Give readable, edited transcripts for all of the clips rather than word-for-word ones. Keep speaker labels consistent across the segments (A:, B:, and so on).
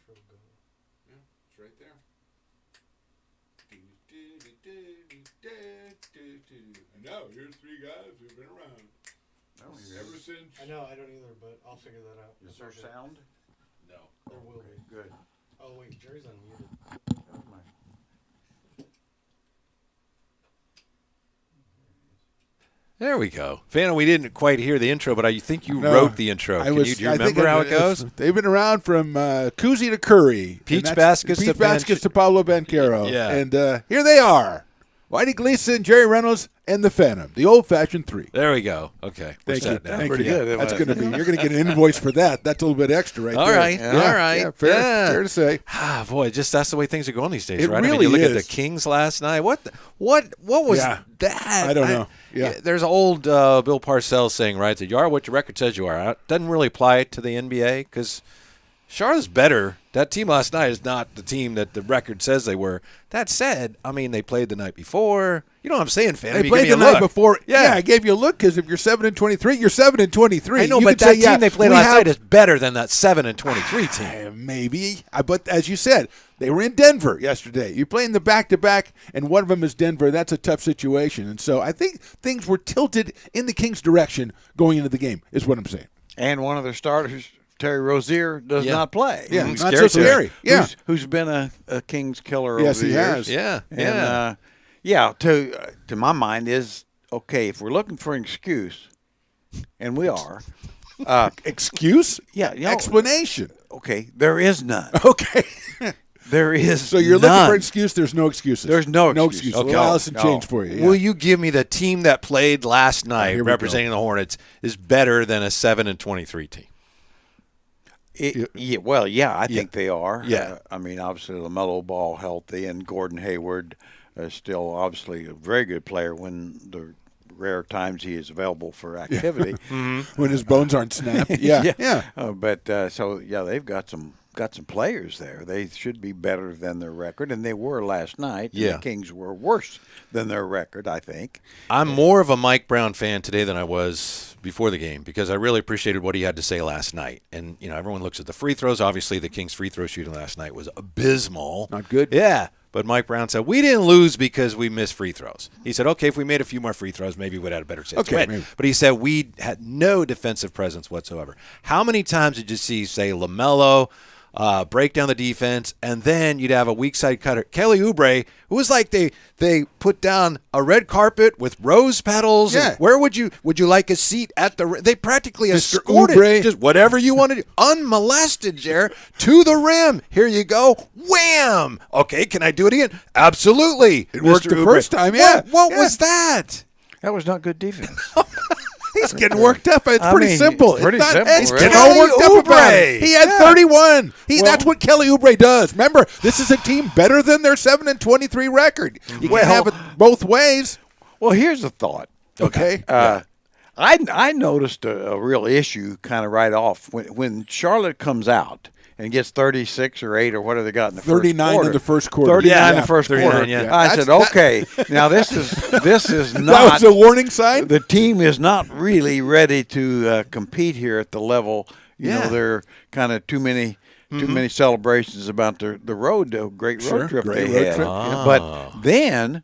A: intro go?
B: Yeah, it's right there. And now here's three guys who've been around ever since.
A: I know, I don't either, but I'll figure that out.
C: Is there sound?
B: No.
A: There will be.
C: Good.
A: Oh, wait, Jerry's unmuted.
D: There we go. Vanna, we didn't quite hear the intro, but I think you wrote the intro. Do you remember how it goes?
B: They've been around from Koozie to Curry.
D: Peach baskets
B: to Pablo Banchero.
D: Yeah.
B: And here they are. Whitey Gleason, Jerry Reynolds, and the Phantom. The old-fashioned three.
D: There we go. Okay.
B: Thank you.
D: Now.
B: Pretty
C: good.
B: That's going to be. You're going to get an invoice for that. That's a little bit extra right
D: All
B: there.
D: right.
B: Yeah,
D: All right.
B: Yeah, fair to say.
D: Ah, boy, just that's the way things are going these days,
B: It
D: right? I mean,
B: really
D: you look at
B: is.
D: the Kings last night. What was
B: Yeah.
D: that?
B: I don't know. Yeah.
D: There's old Bill Parcells saying, right, that you are what your record says you are. It doesn't really apply to the NBA because Charlotte's better. That team last night is not the team that the record says they were. That said, I mean, they played the night before. You know what I'm saying, fan?
B: They played the night before. Yeah, I gave you a look because if you're 7-23, you're 7-23.
D: I know,
B: You
D: but
B: could
D: that
B: say,
D: team they played
B: we
D: last
B: have-
D: night is better than that 7-23 team.
B: Maybe. But as you said, they were in Denver yesterday. You're playing the back-to-back, and one of them is Denver. That's a tough situation. And so I think things were tilted in the Kings' direction going into the game, is what I'm saying.
C: And one of their starters, Terry Rozier, does
D: Yeah.
C: not play.
B: Yeah,
D: Mhm.
B: not so scary. Yeah.
C: Who's been a Kings killer
B: Yes,
C: over the
B: he
C: years.
B: has.
D: Yeah,
C: And, to my mind is, okay, if we're looking for an excuse, and we are,
B: Excuse?
C: Yeah, you know-
B: Explanation.
C: okay, there is none.
B: Okay.
C: There is
B: So you're looking
C: none.
B: for an excuse. There's no excuses.
C: There's no
B: No
C: excuse.
B: excuse.
C: Okay.
B: Well, Allison
C: No.
B: changed for you. Yeah.
D: Will you give me the team that played last night
B: here we
D: representing the Hornets is better than a 7-23 team?
C: I think they are.
D: Yeah.
C: I mean, obviously, LaMelo Ball healthy, and Gordon Hayward is still obviously a very good player when the rare times he is available for activity.
B: when his bones aren't snapped. Yeah. Yeah.
C: They've got some players there. They should be better than their record, and they were last night. And
D: Yeah.
C: The Kings were worse than their record, I think.
D: I'm more of a Mike Brown fan today than I was before the game because I really appreciated what he had to say last night. And, you know, everyone looks at the free throws. Obviously, the Kings' free throw shooting last night was abysmal.
B: Not good.
D: Yeah. But Mike Brown said, we didn't lose because we missed free throws. He said, okay, if we made a few more free throws, maybe we'd have a better chance to win.
B: Maybe.
D: But he said we had no defensive presence whatsoever. How many times did you see, say, LaMelo break down the defense, and then you'd have a weak side cutter? Kelly Oubre, it was like they put down a red carpet with rose petals.
B: Yeah.
D: And where would you like a seat at the? They practically
B: Mr.
D: escorted
B: Oubre.
D: just whatever you wanted, unmolested, Jer, to the rim. Here you go, wham. Okay, can I do it again? Absolutely.
B: It worked
D: Mr.
B: the
D: Oubre.
B: first time, yeah.
D: What
B: Yeah.
D: was that?
C: That was not good defense.
B: He's getting worked up. It's
C: I
B: pretty
C: mean,
B: simple.
C: pretty
B: It's not,
C: simple,
B: It's
C: really.
B: getting all worked
D: Kelly
B: up about
D: Oubre.
B: it. He had 31. That's what Kelly Oubre does. Remember, this is a team better than their 7-23 record. You
C: Well-
B: can't have it both ways.
C: Well, here's a thought.
B: Okay.
C: I noticed a real issue kind of right off when Charlotte comes out and gets 36 or 8 or whatever they got in the
B: 39
C: first quarter.
B: in the first quarter.
C: 39
B: Yeah.
C: in the first
D: 39,
C: quarter.
D: yeah.
C: I
B: That's-
C: said, okay, now this is
B: that
C: not.
B: was a warning sign.
C: The team is not really ready to compete here at the level. You
D: Yeah.
C: know, there are kind of too many celebrations about the great road
B: Sure,
C: trip
B: great
C: they
B: road
C: had.
B: trip,
D: yeah.
C: But then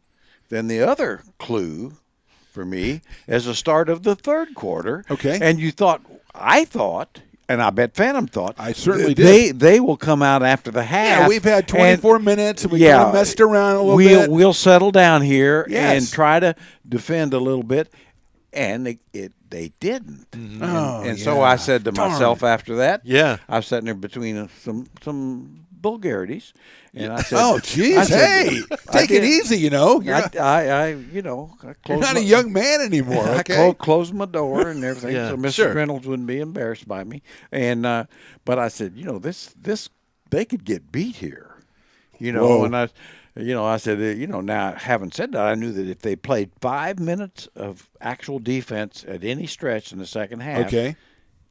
C: the other clue for me is the start of the third quarter.
B: Okay.
C: And I thought, and I bet Phantom thought,
B: I certainly did.
C: They will come out after the half.
B: Yeah, we've had 24 minutes, and we kind of messed around a little bit.
C: We'll settle down here
B: Yes.
C: and try to defend a little bit, and they didn't.
B: Oh,
C: and so
B: yeah.
C: I said to myself after that,
D: Yeah.
C: I was sitting there between some vulgarities, and I said,
B: Oh,
C: I
B: jeez.
C: said,
B: Hey,
C: I
B: take it
C: did.
B: easy, you know. You're
C: I
B: you're
C: closed
B: not
C: my,
B: a young man anymore,
C: I
B: okay?
C: closed my door and everything,
D: Yeah,
C: so Mr.
D: sure.
C: Reynolds wouldn't be embarrassed by me. And but I said, this they could get beat here,
B: Whoa.
C: And I said, now having said that, I knew that if they played 5 minutes of actual defense at any stretch in the second half,
B: Okay.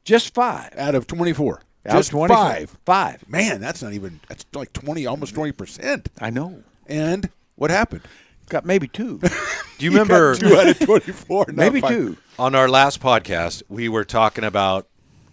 C: just 5.
B: Out of 24.
C: Out of
B: Just
C: 24.
B: 5.
C: 5.
B: Man, that's like 20, almost 20%.
C: I know.
B: And what happened?
C: Got maybe 2.
D: Do you remember
B: 2 out of 24. not
C: maybe
B: 5.
C: 2.
D: on our last podcast we were talking about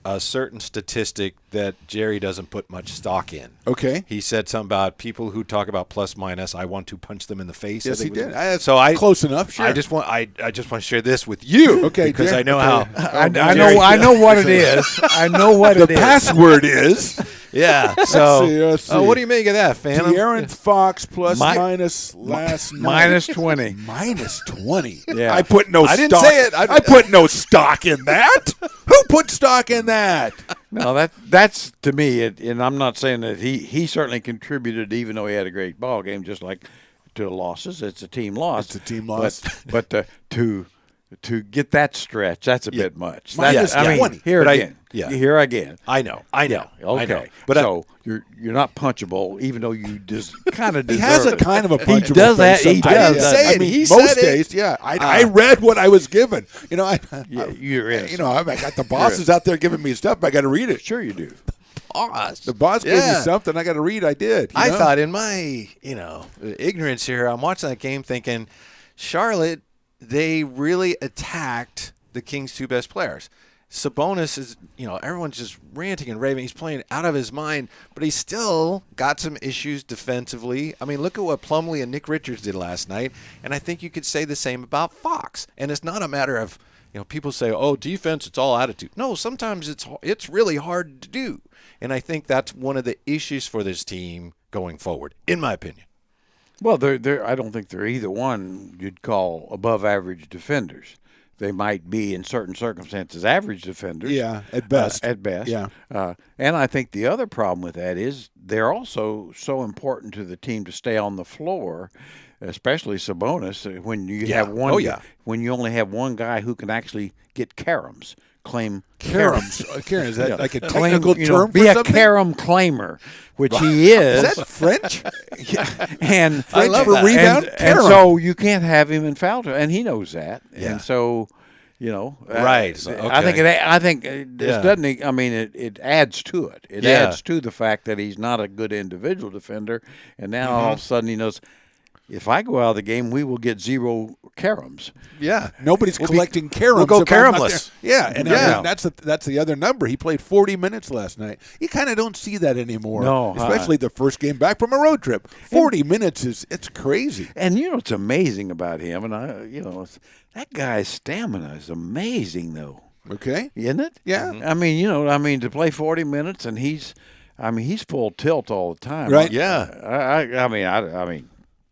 D: a certain statistic that Jerry doesn't put much stock in.
B: Okay.
D: He said something about people who talk about plus minus. I want to punch them in the face.
B: Yes,
D: I
B: he
D: think
B: did.
D: was-
B: So close enough. Sure.
D: I just want to share this with you.
B: Okay,
D: because
B: Jerry.
D: I know
B: Okay.
D: how.
E: I know what it is. I know what
B: the
E: it is.
B: password is
D: Yeah. So,
B: let's see.
D: what do you make of that, Phantom?
B: De'Aaron Fox plus
E: Mi-
B: minus last night.
E: Minus 20.
B: Minus 20.
E: Yeah.
B: I put no
D: I didn't
B: stock.
D: say it.
B: I put no stock in that. Who put stock in that?
C: No, that's to me, and I'm not saying that he certainly contributed, even though he had a great ball game, just like to the losses. It's a team loss.
B: It's a team loss.
C: But to get that stretch, that's a bit much.
B: Minus
C: I mean,
B: 20.
C: here
D: But
C: again.
D: yeah.
C: Here again.
D: I know.
C: Okay.
D: I know.
C: But
D: But
C: so you're not punchable, even though you just kind of
B: He
C: deserve
B: has a
C: it.
B: kind of a punchable
C: does that.
B: face
C: He
B: sometimes.
C: does.
B: I didn't
C: that.
B: say
C: I
B: it.
C: mean,
B: He
D: said
B: most
D: it.
B: days, yeah. I read what I was given. You know,
C: you're in.
B: I got the bosses out there giving me stuff. I got to read it.
C: Sure you do.
D: Boss.
B: The boss gave me
D: Yeah.
B: something. I got to read. I did. you
D: I
B: know?
D: thought in my, ignorance here, I'm watching that game thinking, Charlotte, they really attacked the Kings' two best players. Sabonis is, everyone's just ranting and raving. He's playing out of his mind, but he's still got some issues defensively. I mean, look at what Plumlee and Nick Richards did last night, and I think you could say the same about Fox. And it's not a matter of, people say, oh, defense, it's all attitude. No, sometimes it's really hard to do. And I think that's one of the issues for this team going forward, in my opinion.
C: Well, they're I don't think they're either one you'd call above average defenders. They might be in certain circumstances average defenders.
B: Yeah, at best.
C: At best.
B: Yeah.
C: And I think the other problem with that is they're also so important to the team to stay on the floor, especially Sabonis, when you have one.
D: Oh, yeah.
C: When you only have one guy who can actually get caroms, claim
B: Caroms. Karen, is that
C: Yeah.
B: like a
C: Claim,
B: technical term
C: be
B: for
C: a
B: something?
C: carom claimer, which he is.
B: Is that French?
C: And
B: I love for that. rebound,
C: and
B: carom.
C: so you can't have him in foul trouble, and he knows that.
D: Yeah.
C: And so,
D: Right. So,
C: I think
D: okay.
C: this
D: Yeah.
C: doesn't. I mean, it adds to it. It
D: Yeah.
C: adds to the fact that he's not a good individual defender, and now all of a sudden he knows. If I go out of the game, we will get 0 caroms.
D: Yeah.
B: Nobody's collecting caroms.
D: we'll go
B: if I'm not
D: caromless.
B: there. Yeah, and
C: Yeah.
B: that's the other number. He played 40 minutes last night. You kind of don't see that anymore.
C: No,
B: especially the first game back from a road trip. 40 minutes it's crazy.
C: And what's amazing about him, and that guy's stamina is amazing, though.
B: Okay.
C: Isn't it?
B: Yeah.
C: I mean, to play 40 minutes and he's full tilt all the time.
B: Right.
D: Yeah.
C: I mean.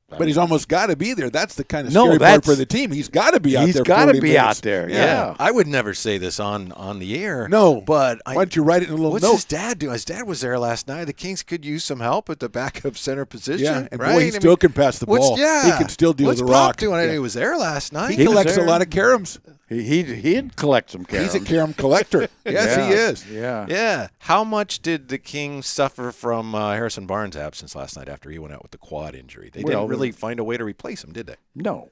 B: But he's almost got to be there. That's the kind of
C: No,
B: scary part
C: that's-
B: for the team. He's got to be out
C: He's
B: there.
C: got
B: 40
C: to be
B: minutes.
C: out there. Yeah.
D: I would never say this on the air.
B: No,
D: But
B: why don't you write it in a little
D: what's
B: note?
D: his dad doing? His dad was there last night. The Kings could use some help at the backup center position.
B: Yeah, and
D: right?
B: boy, he still can pass the ball.
D: Yeah,
B: He can still deal
D: what's
B: the
D: Pop
B: rock.
D: doing? I
B: Yeah.
D: know he was there last night.
B: He
C: was
B: collects a
C: there.
B: lot of caroms.
C: He'd collect some caroms.
B: He's a carom collector. Yes, he is.
C: Yeah.
D: Yeah. How much did the Kings suffer from Harrison Barnes' absence last night after he went out with the quad injury? They
C: Well,
D: didn't really find a way to replace him, did they?
C: No.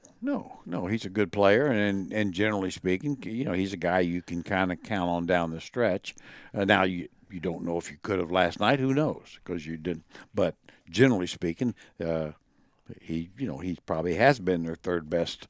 C: He's a good player, and generally speaking, he's a guy you can kind of count on down the stretch. Now you don't know if you could have last night. Who knows? Because you didn't. But generally speaking, he probably has been their third best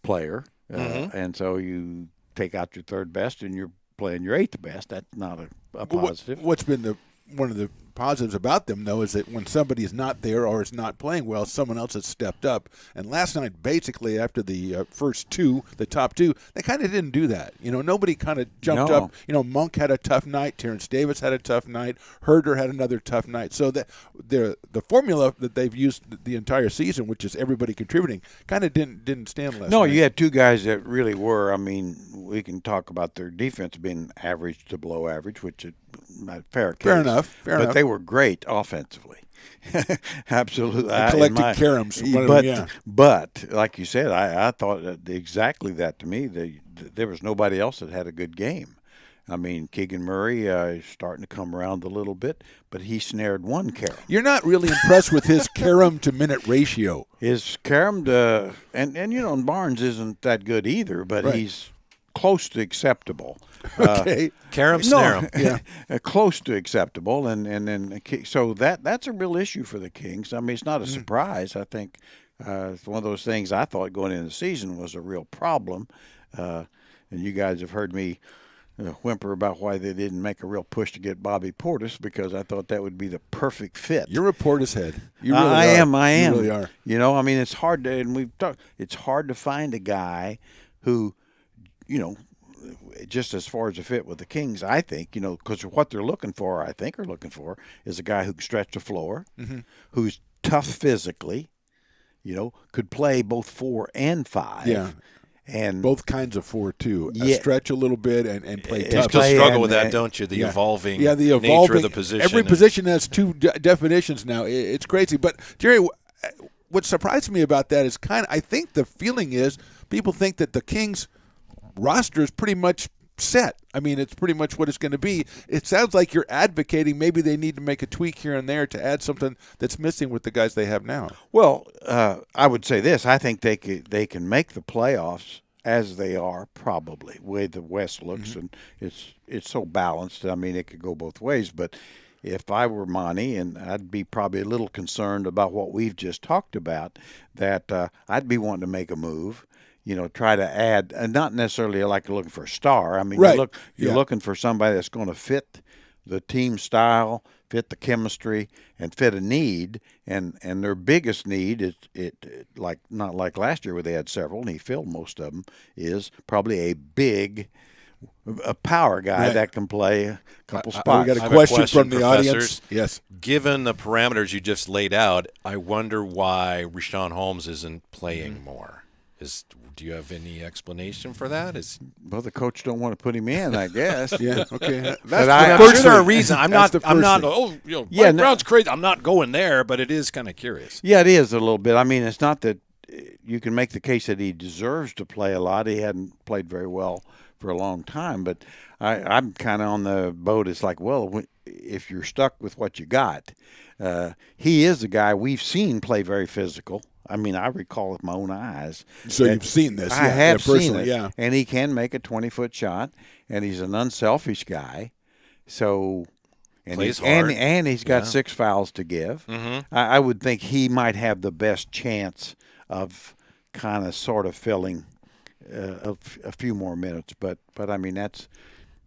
C: player, and so you take out your third best and you're playing your eighth best. That's not a positive.
B: What's been one of the positives about them, though, is that when somebody is not there or is not playing well, someone else has stepped up. And last night, basically, after the first two, the top two, they kind of didn't do that. Nobody kind of jumped
C: No.
B: up. Monk had a tough night. Terrence Davis had a tough night. Herder had another tough night. So the formula that they've used the entire season, which is everybody contributing, kind of didn't stand last
C: No,
B: night.
C: you had two guys that really were. I mean, we can talk about their defense being average to below average, which is not fair.
B: Fair
C: case.
B: enough, fair
C: but
B: enough.
C: they were great offensively. Absolutely.
B: And collected caroms. One of them, yeah.
C: But like you said, I thought exactly that to me. There was nobody else that had a good game. I mean, Keegan Murray is starting to come around a little bit, but he snared one carom.
B: You're not really impressed with his carom to minute ratio.
C: His carom to and Barnes isn't that good either, but
B: Right.
C: he's close to acceptable.
B: Okay.
D: Carom snare him.
B: Yeah.
C: Close to acceptable, and so that's a real issue for the Kings. I mean, it's not a surprise. I think it's one of those things I thought going into the season was a real problem, and you guys have heard me whimper about why they didn't make a real push to get Bobby Portis, because I thought that would be the perfect fit.
B: You're a Portishead. You really
C: I
B: are.
C: am. I am.
B: You really are.
C: You know, I mean, it's hard to, and we've talked. It's hard to find a guy who, you know, just as far as a fit with the Kings, I think, you know, because what they're looking for, I think, are looking for is a guy who can stretch the floor, who's tough physically, you know, could play both 4 and 5.
B: Yeah.
C: And
B: Both kinds of 4 too.
C: Yeah.
B: Stretch a little bit and play
D: You
B: tough.
D: still
C: play
D: struggle
C: and-
D: with that, don't you? The
B: Yeah.
D: evolving
B: Yeah, the
D: nature
B: evolving
D: of the position.
B: Every
D: and-
B: position has 2 definitions now. It's crazy. But Jerry, what surprised me about that is I think the feeling is people think that the Kings roster is pretty much set. I mean, it's pretty much what it's going to be. It sounds like you're advocating maybe they need to make a tweak here and there to add something that's missing with the guys they have now.
C: well, I would say this: I think they can make the playoffs as they are, probably the way the West looks, and it's so balanced. I mean, it could go both ways. But if I were Monty, and I'd be probably a little concerned about what we've just talked about, that I'd be wanting to make a move. You know, try to add, and not necessarily like looking for a star. I mean,
B: Right.
C: you're
B: Yeah.
C: looking for somebody that's going to fit the team style, fit the chemistry, and fit a need. And their biggest need is like not like last year where they had several, and he filled most of them. Is probably a power guy
B: Right.
C: that can play a couple
B: We
C: spots.
B: got
D: I
B: a
D: have a
B: question
D: question,
B: from the
D: professors.
B: audience. Yes.
D: Given the parameters you just laid out, I wonder why Rashawn Holmes isn't playing more. Do you have any explanation for that?
C: Well, the coach don't want to put him in, I guess.
B: Yeah. Okay. That's
C: But
B: the
C: I'm
D: I'm
B: first
D: sure there are
B: thing.
D: reasons. I'm
B: That's
D: not.
B: the
D: I'm
B: first
D: not.
B: thing.
D: Oh, you know,
C: Yeah,
D: Mike
C: no-
D: Brown's crazy. I'm not going there, but it is kind of curious.
C: Yeah, it is a little bit. I mean, it's not that you can make the case that he deserves to play a lot. He hadn't played very well for a long time, but I'm kind of on the boat. It's like, well, if you're stuck with what you got, he is a guy we've seen play very physical. I mean, I recall with my own eyes.
B: So
C: that
B: you've seen this.
C: I
B: yeah,
C: have
B: yeah,
C: seen
B: personally.
C: it,
B: Yeah.
C: and he can make a 20-foot shot, and he's an unselfish guy. So, and
D: Plays
C: he's, and,
D: hard.
C: and he's got
D: Yeah.
C: 6 fouls to give.
D: Mm-hmm.
C: I would think he might have the best chance of kind of sort of filling a few more minutes. But I mean, that's,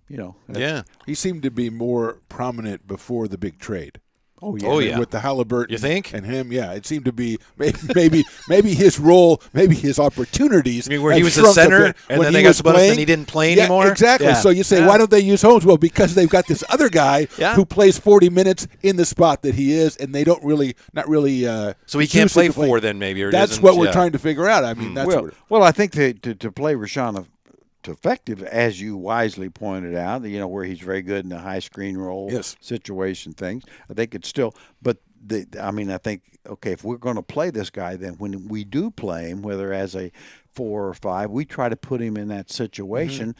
C: you know.
D: Yeah.
B: He seemed to be more prominent before the big trade.
C: Oh, yeah.
D: Oh, yeah.
B: With the Halliburton,
D: You think?
B: and him, yeah, it seemed to be maybe his role, maybe his opportunities.
D: I mean, where
B: have
D: he was a
B: shrunk
D: center,
B: bit
D: and
B: when
D: then
B: he
D: they got
B: was
D: Sabonis,
B: playing.
D: and he didn't play
B: Yeah,
D: anymore?
B: Exactly.
D: Yeah.
B: So you say,
D: Yeah.
B: why don't they use Holmes? Well, because they've got this other guy
D: Yeah.
B: who plays 40 minutes in the spot that he is, and they don't really, not really.
D: So he can't
B: choose
D: play
B: to
D: 4 then, maybe. Or
B: That's
D: doesn't-
B: what we're
D: yeah.
B: trying to figure out. I mean, that's what.
C: Well, I think to play Rashawn effective, as you wisely pointed out, you know, where he's very good in the high screen roll
B: Yes.
C: situation things, I think it's still, but I mean, I think, okay, if we're going to play this guy, then when we do play him, whether as a 4 or 5, we try to put him in that situation.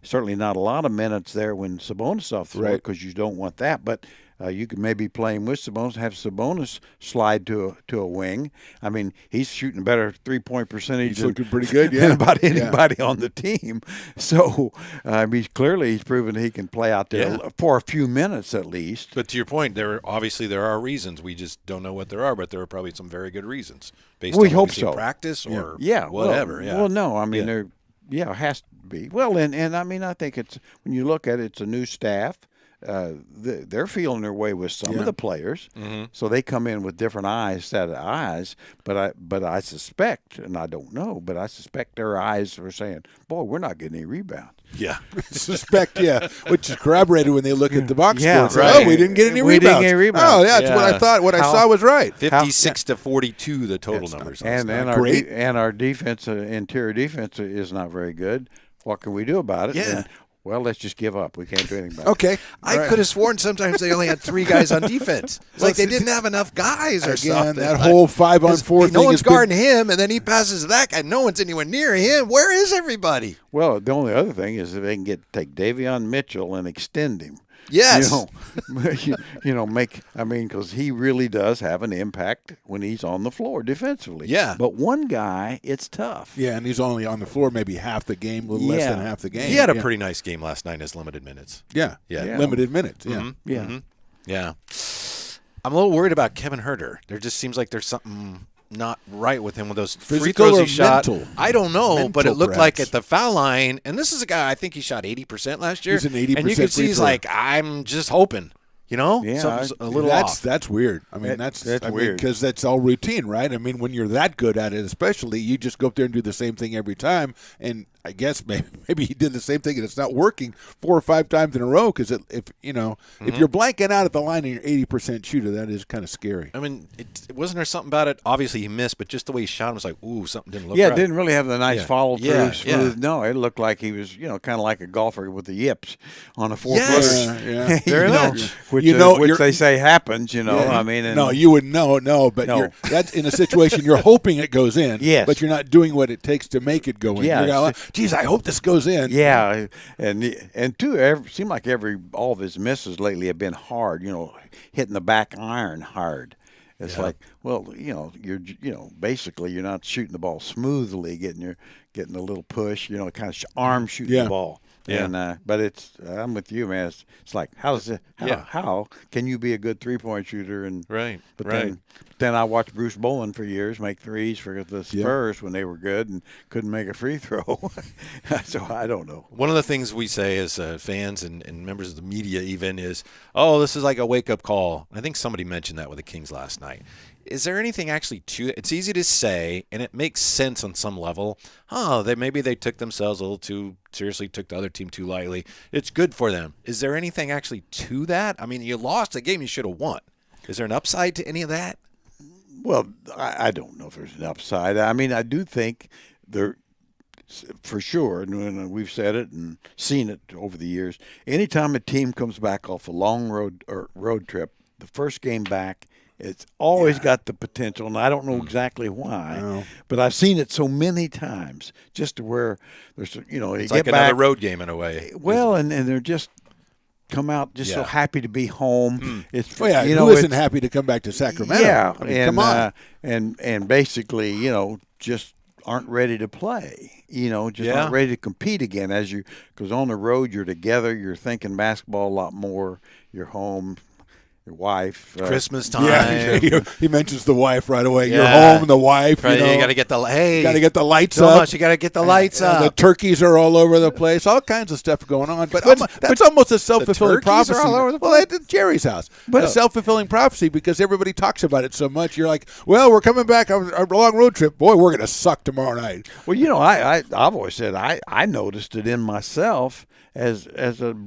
C: Certainly not a lot of minutes there when Sabonis off the floor,
B: Right.
C: because you don't want that, but you could maybe play him with Sabonis, have Sabonis slide to a wing. I mean, he's shooting better 3-point percentage
B: He's
C: than,
B: looking pretty good,
C: than
B: yeah.
C: about
B: Yeah.
C: anybody on the team. So, he's proven he can play out there
D: Yeah.
C: for a few minutes at least.
D: But to your point, there are reasons. We just don't know what there are, but there are probably some very good reasons based
C: We
D: on
C: hope
D: what we see in
C: so.
D: practice or
C: Yeah,
D: whatever.
C: Well,
D: yeah.
C: well, no, I mean,
D: Yeah.
C: it has to be. Well, and I mean, I think it's, when you look at it, it's a new staff. They're feeling their way with some of the players, so they come in with different set of eyes. But I suspect, and I don't know, but I suspect their eyes are saying, "Boy, we're not getting any rebounds."
D: Yeah.
B: Suspect, yeah, which is corroborated when they look at the box
C: Yeah,
B: score. and say,
D: right.
B: Oh, we didn't get any
C: We
B: rebounds.
C: didn't get rebounds.
B: Oh, yeah, that's what I
D: Yeah.
B: thought. What I
C: How-
B: saw was right.
D: 56 to 42, the total
B: That's not-
D: numbers.
C: And
B: not great.
C: our defense, interior defense, is not very good. What can we do about it?
D: Yeah.
C: And, well, let's just give up. We can't do anything about it.
B: Okay.
D: I
B: All right.
D: could have sworn sometimes they only had 3 guys on defense. It's like they didn't have enough guys or
B: Again,
D: something.
B: that whole 5-on-4 thing
D: No one's
B: has been-
D: guarding him, and then he passes to that guy. No one's anywhere near him. Where is everybody?
C: Well, the only other thing is if they can take Davion Mitchell and extend him.
D: Yes.
C: Because he really does have an impact when he's on the floor defensively.
D: Yeah.
C: But one guy, it's tough.
B: Yeah, and he's only on the floor maybe half the game, a little less than
C: Yeah.
B: half the game.
D: He had a
B: Yeah.
D: pretty nice game last night in his limited minutes.
B: Yeah.
D: Yeah.
B: Limited minutes. Yeah.
C: Yeah.
D: Yeah. I'm a little worried about Kevin Herter. There just seems like there's something not right with him with those free
B: Physical
D: throws
B: or
D: he shot?
B: mental?
D: I don't know, but it
B: Mental,
D: looked like
B: perhaps.
D: at the foul line, and this is a guy I think he shot 80% last year.
B: He's an 80%
D: and you can see
B: free
D: he's
B: thrower.
D: like, I'm just hoping,
C: Yeah,
D: something's a little
B: that's
D: off.
B: That's weird. I mean,
C: That's
B: that's
C: weird.
B: because that's all routine, right? I mean, when you're that good at it, especially, you just go up there and do the same thing every time. And I guess maybe he did the same thing and it's not working 4 or 5 times in a row. Because if you're blanking out at the line and you're 80% shooter, that is kind of scary.
D: I mean, it wasn't there something about it. Obviously, he missed, but just the way he shot him was like, ooh, something didn't look
C: Yeah,
D: right.
C: it didn't really have the nice
D: Yeah.
C: follow through,
D: Yeah,
C: smooth.
D: yeah.
C: No, it looked like he was, kind of like a golfer with the yips on a 4-footer.
D: Yes.
B: Yeah.
D: Very
C: You know,
D: much.
C: Which,
B: Which
C: which they say happens.
B: Yeah.
C: I mean, and
B: no, you wouldn't know. No, but
C: No.
B: that's in a situation you're hoping it goes in.
C: Yes.
B: but you're not doing what it takes to make it go in.
C: Yeah,
B: You're like, geez, I hope this goes in.
C: Yeah, and two, seem like all of his misses lately have been hard. Hitting the back iron hard. It's like, well, you're basically you're not shooting the ball smoothly, getting a little push, kind of arm shooting
B: Yeah.
C: the ball.
D: Yeah.
C: And but I'm with you, man. It's like how can you be a good 3-point shooter and
D: Right,
C: But
D: right.
C: then I watched Bruce Bowen for years make threes for the Spurs when they were good and couldn't make a free throw. So I don't know.
D: One of the things we say as fans and members of the media even is, oh, this is like a wake-up call. I think somebody mentioned that with the Kings last night. Is there anything actually to it? It's easy to say, and it makes sense on some level. Maybe they took themselves a little too seriously, took the other team too lightly. It's good for them. Is there anything actually to that? I mean, you lost a game you should have won. Is there an upside to any of that?
C: Well, I don't know if there's an upside. I mean, I do think there, for sure, and we've said it and seen it over the years. Anytime a team comes back off a long road trip, the first game back, it's always got the potential, and I don't know exactly why, but I've seen it so many times, just to where there's,
D: It's like another road game in a way.
C: Well, and they're just come out just so
D: Yeah.
C: happy to be home. It's
B: Well, yeah, who isn't happy to come back to Sacramento?
C: Yeah,
B: I mean,
C: and
B: come on.
C: and basically, just aren't ready to play. Just
D: Yeah.
C: aren't ready to compete again. Because on the road you're together, you're thinking basketball a lot more. You're home, your wife,
D: Christmas time.
B: Yeah, he mentions the wife right away. You're
D: Yeah.
B: home, the wife.
D: Right,
B: You
D: you got to get the
B: got to get the lights
D: so
B: up.
D: much. You got to get the lights
B: And
D: up.
B: the turkeys are all over the place. All kinds of stuff going on. But that's almost a self-fulfilling
D: turkeys are
B: prophecy.
D: all over the
B: Well, at Jerry's house. But a self-fulfilling prophecy because everybody talks about it so much. You're like, well, we're coming back on a long road trip. Boy, we're going to suck tomorrow night.
C: Well, I've always said I noticed it in myself as a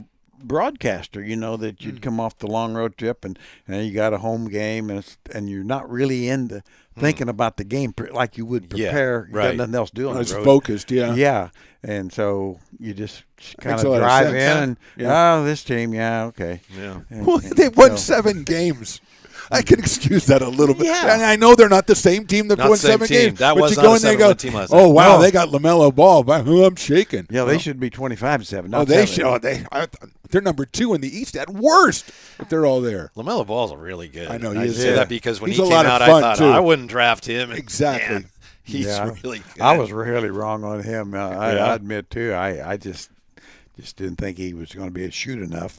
C: broadcaster, that you'd come off the long road trip and you got a home game and you're not really into thinking about the game like you would prepare. You got
D: right.
C: nothing else to do on
B: It's
C: the road.
B: focused, yeah.
C: Yeah, and so you just kind
B: Makes a
C: of
B: lot of
C: drive
B: sense.
C: in and this team, okay.
D: Yeah.
C: And-
B: Well,
C: and
B: they won
C: so-
B: 7 games. I can excuse that a little bit.
D: Yeah.
B: And I know they're not the same team that
D: Not
B: won
D: the same
B: 7
D: team.
B: games.
D: That
B: but
D: was
B: you
D: not
B: go
D: a
B: in there and
D: 7-1
B: go,
D: team last
B: oh,
D: night.
B: wow,
C: No.
B: they got LaMelo Ball. I'm shaking.
C: Yeah, they should be 25-7.
B: Oh,
C: Not
B: they
C: 7.
B: should. They're number 2 in the East at worst if they're all there.
D: LaMelo Ball's really good.
B: I know, he
D: I
B: is.
D: say
B: Yeah.
D: that because when
B: He's
D: he
B: a
D: came
B: lot of
D: out,
B: fun,
D: I thought
B: too.
D: I wouldn't draft him. And,
B: Exactly.
D: man, he's
C: Yeah.
D: really good.
C: I was really wrong on him. I
D: Yeah.
C: admit too. I just didn't think he was going to be a shoot enough.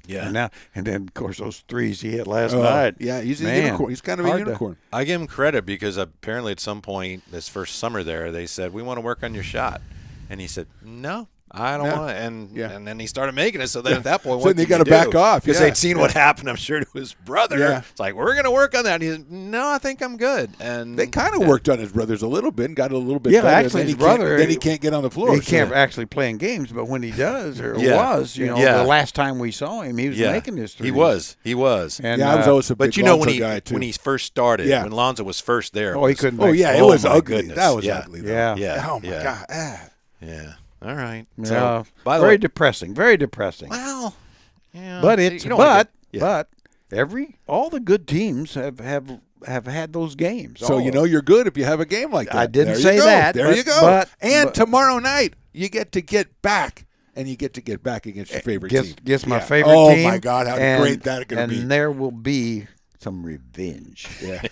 D: Yeah.
C: And then of course those threes he hit last
B: Oh,
C: night.
B: yeah, he's a
C: Man,
B: unicorn. He's kind of a
C: hard to-
B: unicorn.
D: I give him credit because apparently at some point this first summer there, they said, we want to work on your shot. And he said, no, I don't
B: No.
D: want to. And
B: Yeah.
D: and then he started making it. So then at that point,
B: So
D: what
B: then you
D: got to
B: back off,
D: Because
B: yeah.
D: they'd seen what happened, I'm sure, to his brother.
B: Yeah.
D: It's like, we're going to work on that. And he said, no, I think I'm good. And
B: They kind of worked on his brothers a little bit and got a little bit
C: Yeah,
B: better.
C: actually,
B: then
C: his
B: he can't-
C: brother-
B: Then he can't get on the floor.
C: He
B: so-
C: can't actually play in games, but when he does, or
D: Yeah.
C: was,
D: Yeah.
C: the last time we saw him, he was
D: yeah,
C: making his threes.
D: He was.
C: And,
B: Yeah, I was always a big
D: But you know
B: Lonzo guy, too.
D: when he first started,
B: Yeah.
D: when Lonzo was first there,
C: Oh, he
D: it was-
C: couldn't.
B: Oh,
C: make-
B: yeah, it
D: Oh,
B: was
D: my
B: ugly.
D: goodness.
B: That was
D: Yeah.
B: ugly, though.
C: Yeah.
D: Yeah.
B: Oh, my
D: yeah.
B: God.
D: Yeah. All right.
C: Yeah.
D: So, by the
C: very
D: way,
C: depressing. Very depressing.
D: well, yeah,
C: But it's
D: you don't wanna get-
C: but all the good teams have had those games.
B: So
C: All
B: you
C: of
B: know you're good if you have a game like that.
C: I didn't
B: There you
C: say
B: go.
C: that,
B: There
C: but-
B: you go.
C: but-
B: and tomorrow night you get to get back, and you get to get back against your favorite team.
C: Guess my
B: Yeah.
C: favorite
B: oh,
C: team.
B: my God, how great that going to be.
C: And there will be some revenge.
B: Yeah.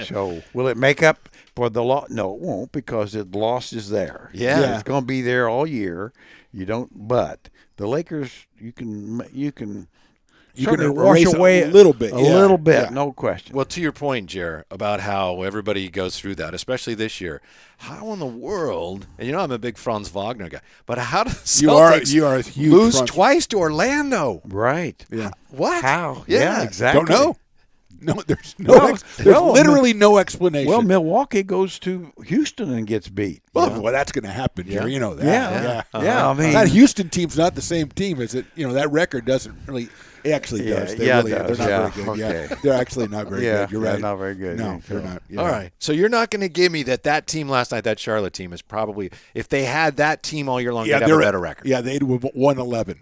C: So will it make up for the loss? No, it won't, because the loss is there.
D: Yeah.
C: It's going to be there all year. You don't. But the Lakers, you can
B: you can
E: certainly wash
B: erase
E: away
B: a little bit.
E: a
B: yeah,
E: little bit,
B: yeah.
E: no question.
D: Well, to your point, Jer, about how everybody goes through that, especially this year. How in the world? And I'm a big Franz Wagner guy, but how did the Celtics
B: You are a huge
D: lose
B: Franz-
D: twice to Orlando?
E: Right.
B: Yeah.
D: What?
E: How?
D: Yeah,
E: exactly.
B: Don't know. No, there's
E: Well,
B: literally no explanation.
E: Well, Milwaukee goes to Houston and gets beat.
B: Well, that's going to happen, Jerry. You know that.
E: Yeah. Yeah, I mean,
B: that Houston team's not the same team as it. That record doesn't really. It actually
E: Yeah,
B: does. They
E: yeah, it
B: really,
E: does.
B: They're
E: Yeah,
B: not very good.
E: okay.
B: Yeah, they're actually not very
E: Yeah,
B: good. You're
E: they're
B: right.
E: not very good.
B: No, they're
E: Yeah.
B: not. Yeah.
D: All right. So you're not going to give me that team last night, that Charlotte team, is probably, if they had that team all year long,
B: Yeah,
D: they'd have a better record.
B: Yeah, they'd have won 11.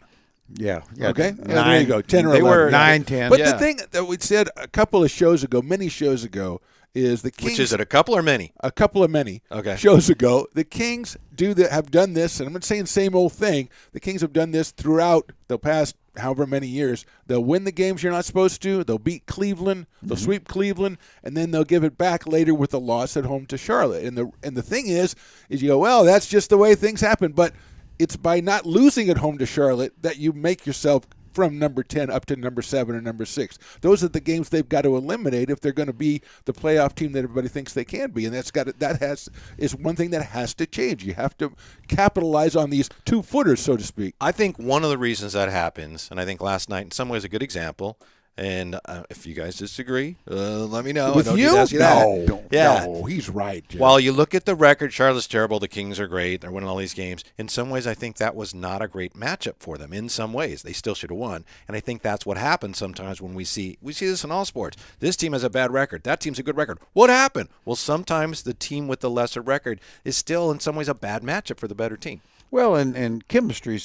E: yeah.
B: Okay,
E: Nine,
B: yeah, there you go. 10 or
D: they
B: 11.
D: were-
B: yeah.
E: 9, 10.
B: But
D: Yeah.
B: the thing that we said a couple of shows ago, many shows ago, is the Kings.
D: Which is it, a couple or many?
B: A couple of many
D: Okay.
B: shows ago, the Kings have done this, and I'm not saying same old thing. The Kings have done this throughout the past however many years. They'll win the games you're not supposed to. They'll beat Cleveland. They'll sweep Cleveland, and then they'll give it back later with a loss at home to Charlotte. And the thing is you go, well, that's just the way things happen. But it's by not losing at home to Charlotte that you make yourself from number 10 up to number 7 or number 6. Those are the games they've got to eliminate if they're going to be the playoff team that everybody thinks they can be. And is one thing that has to change. You have to capitalize on these two-footers, so to speak.
D: I think one of the reasons that happens, and I think last night in some ways a good example, and if you guys disagree, let me know.
B: With
D: I don't
B: you?
D: need to ask that.
B: No.
D: Yeah.
B: No, he's right, Jim.
D: While you look at the record, Charlotte's terrible. The Kings are great. They're winning all these games. In some ways, I think that was not a great matchup for them. In some ways, they still should have won. And I think that's what happens sometimes when we see this in all sports. This team has a bad record. That team's a good record. What happened? Well, sometimes the team with the lesser record is still in some ways a bad matchup for the better team.
E: Well, and chemistry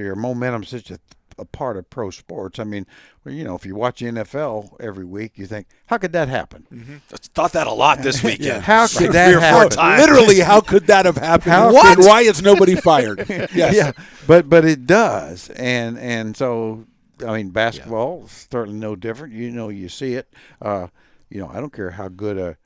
E: or momentum is such a part of pro sports. I mean, if you watch the NFL every week, you think, how could that happen?
D: I thought that a lot this weekend.
E: How could
D: Like
E: that
D: 3 or 4
E: happen?
D: times.
B: Literally, how could that have happened?
E: How
B: And why is nobody fired? Yes.
E: Yeah, but it does, and so I mean, basketball is certainly no different. You see it. I don't care how good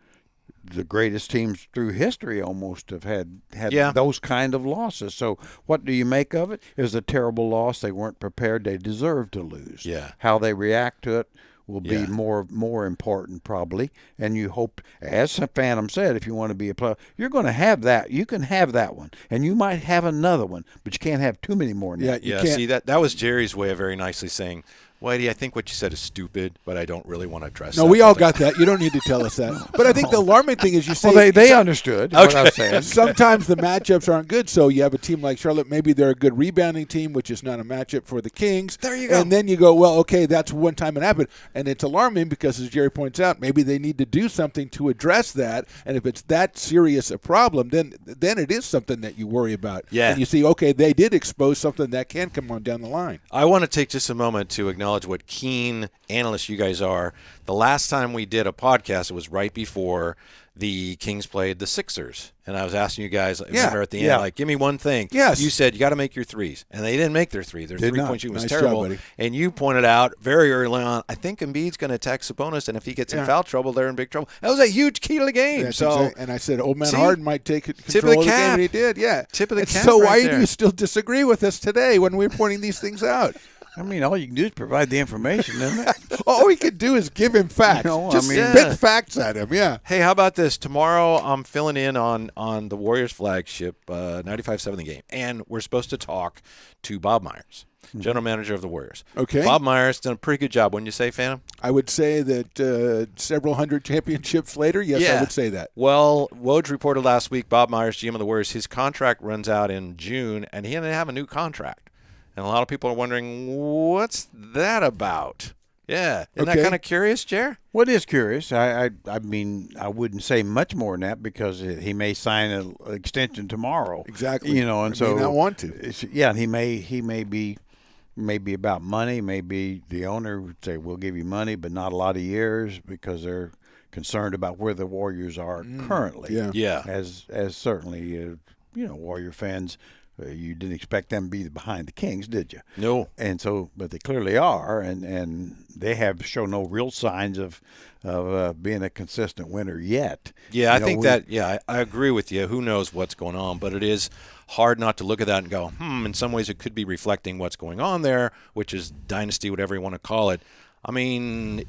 E: the greatest teams through history almost have had
D: Yeah.
E: those kind of losses. So what do you make of it? It was a terrible loss. They weren't prepared. They deserved to lose.
D: Yeah.
E: How they react to it will be
D: Yeah.
E: more important probably. And you hope, as Phantom said, if you want to be a player, you're going to have that. You can have that one, and you might have another one, but you can't have too many more than that.
B: You
D: Yeah,
B: can't-
D: see, that was Jerry's way of very nicely saying, Whitey, I think what you said is stupid, but I don't really want to address
B: No,
D: that.
B: we all got that. You don't need to tell us that. But I think the alarming thing is you say
E: Well, they understood what I was saying.
B: sometimes the matchups aren't good. So you have a team like Charlotte, maybe they're a good rebounding team, which is not a matchup for the Kings.
D: There you go.
B: And then you go, well, okay, that's one time it happened. And it's alarming because, as Jerry points out, maybe they need to do something to address that. And if it's that serious a problem, then it is something that you worry about.
D: Yeah.
B: And you see, okay, they did expose something that can come on down the line.
D: I want to take just a moment to acknowledge what keen analysts you guys are. The last time we did a podcast, it was right before the Kings played the Sixers. And I was asking you guys, remember at the end,
E: Yeah.
D: like, give me one thing.
B: Yes.
D: You said you got to make your threes. And they didn't make their three. Their
E: Did not.
D: three-point shooting was
B: Nice job,
D: terrible.
B: buddy.
D: And you pointed out very early on, I think Embiid's going to attack Sabonis, and if he gets in foul trouble, they're in big trouble. That was a huge key to the game.
B: That's
D: So
B: exact- and I said, old man
D: See?
B: Harden might take
D: Tip of
B: control
D: the
B: of the game,
D: cap.
B: and he did. Yeah,
D: Tip of the
B: And
D: cap
B: So
D: right
B: why
D: there.
B: do you still disagree with us today when we're pointing these things out?
E: I mean, all you can do is provide the information, isn't it?
B: All we could do is give him facts.
E: No, I
B: Just
E: mean-
B: spit
D: Yeah.
B: facts at him. Yeah.
D: Hey, how about this? Tomorrow I'm filling in on the Warriors flagship 95-7 the game, and we're supposed to talk to Bob Myers, general manager of the Warriors.
B: Okay.
D: Bob Myers done a pretty good job, wouldn't you say, Phantom?
B: I would say that several hundred championships later, yes, I
D: Yeah.
B: would say that.
D: Well, Woj reported last week, Bob Myers, GM of the Warriors, his contract runs out in June, and he didn't have a new contract. And a lot of people are wondering, what's that about? Yeah. Isn't that
B: Okay.
D: kind of curious, Jer?
E: What is curious, I mean, I wouldn't say much more than that because he may sign an extension tomorrow.
B: Exactly.
E: And
B: Or
E: so
B: may not want to.
E: Yeah, and he may be about money. Maybe the owner would say, "We'll give you money, but not a lot of years," because they're concerned about where the Warriors are currently.
B: yeah.
D: Yeah.
E: As certainly Warrior fans you didn't expect them to be behind the Kings, did you?
D: No.
E: And so, but they clearly are, and they have shown no real signs of being a consistent winner yet.
D: Yeah, I
E: You know,
D: think that. Yeah, I agree with you. Who knows what's going on? But it is hard not to look at that and go, In some ways, it could be reflecting what's going on there, which is dynasty, whatever you want to call it. I mean,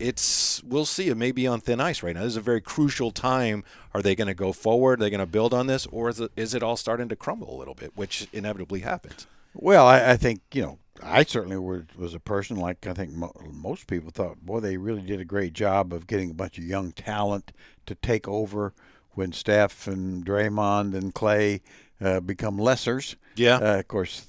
D: we'll see. It may be on thin ice right now. This is a very crucial time. Are they going to go forward? Are they going to build on this, or is it all starting to crumble a little bit, which inevitably happens?
E: Well, I think, I certainly was a person like I think most people thought, boy, they really did a great job of getting a bunch of young talent to take over when Steph and Draymond and Clay become lessers.
D: Yeah.
E: Of course,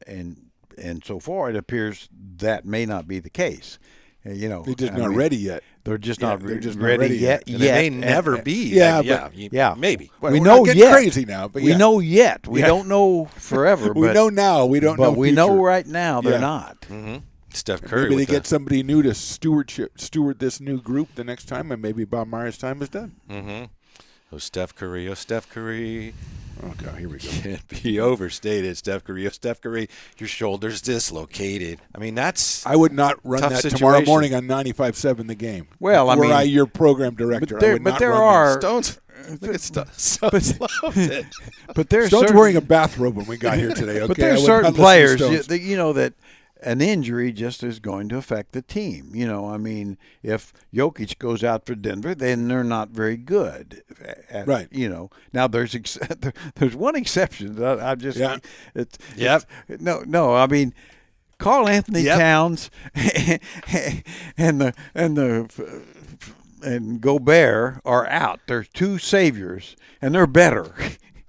E: and so far it appears that may not be the case.
B: They're just not ready yet.
E: They're just
B: Yeah,
E: not
B: they're just not
E: ready
B: ready
E: yet.
D: And they may never be.
B: Yeah,
E: yeah.
D: Maybe.
B: Well,
E: We
B: we're
E: know
B: not getting
E: yet.
B: crazy now, but
E: We
B: yeah.
E: know yet. We
B: Yeah.
E: don't know forever.
B: We
E: but,
B: know now. We don't know.
E: but we know
B: future.
E: right now they're
B: Yeah.
E: not.
D: Mm-hmm. Steph Curry.
B: Maybe they
D: with
B: get somebody new to steward this new group the next time, and maybe Bob Myers' time is done.
D: Oh, Steph Curry. Oh, Steph Curry.
B: Oh God, here we go.
D: Can't be overstated, Steph Curry. Oh, Steph Curry, your shoulder's dislocated. I mean, that's
B: I would not run
D: Tough
B: that
D: situation.
B: tomorrow morning on 95.7 The Game.
E: Well, I
B: Were
E: mean-
B: I your program director,
E: there-
B: I would
E: but
B: not
E: there
B: run
E: are-
D: Stones. Look at Stones loved it.
E: But there's
B: Stone's
E: certain,
B: wearing a bathrobe when we got here today. Okay?
E: but
B: I
E: there's
B: would
E: certain
B: not listen to
E: players
B: Stones.
E: that an injury just is going to affect the team. I mean, if Jokic goes out for Denver, then they're not very good.
B: Right.
E: Now there's there's one exception. I just
B: Yeah.
E: it's
D: Yep.
E: no. I mean, Karl Anthony
D: Yep.
E: Towns and Gobert are out. They're two saviors, and they're better.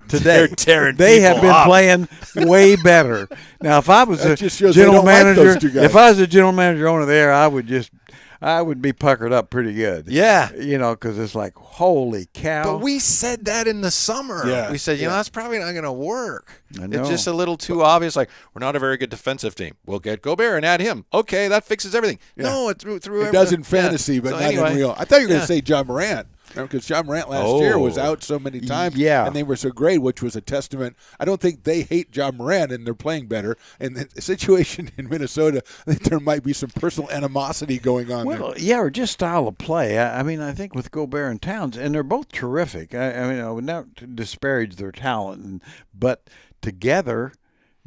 E: Today,
D: They're tearing
E: they have
D: people
E: been
D: up.
E: playing way better. Now, if I was
B: That
E: a
B: just shows they
E: general
B: don't like those
E: manager,
B: two guys.
E: if I was a general manager owner there, I would be puckered up pretty good.
D: Yeah.
E: Because it's like, holy cow.
D: But we said that in the summer.
B: Yeah.
D: We said, that's probably not going to work.
E: I know.
D: It's just a little too obvious. Like, we're not a very good defensive team. We'll get Gobert and add him. Okay, that fixes everything.
B: Yeah.
D: No, it threw
B: It
D: everything.
B: does in fantasy, but
D: So
B: not
D: anyway,
B: in real. I thought you were going
D: yeah.
B: to say John Morant. Because John Morant last year was
D: Oh.
B: out so many times,
E: Yeah.
B: and they were so great, which was a testament. I don't think they hate John Morant, and they're playing better. And the situation in Minnesota, I think there might be some personal animosity going on there.
E: Well, yeah, or just style of play. I mean, I think with Gobert and Towns, and they're both terrific. I mean, I would not disparage their talent, but together,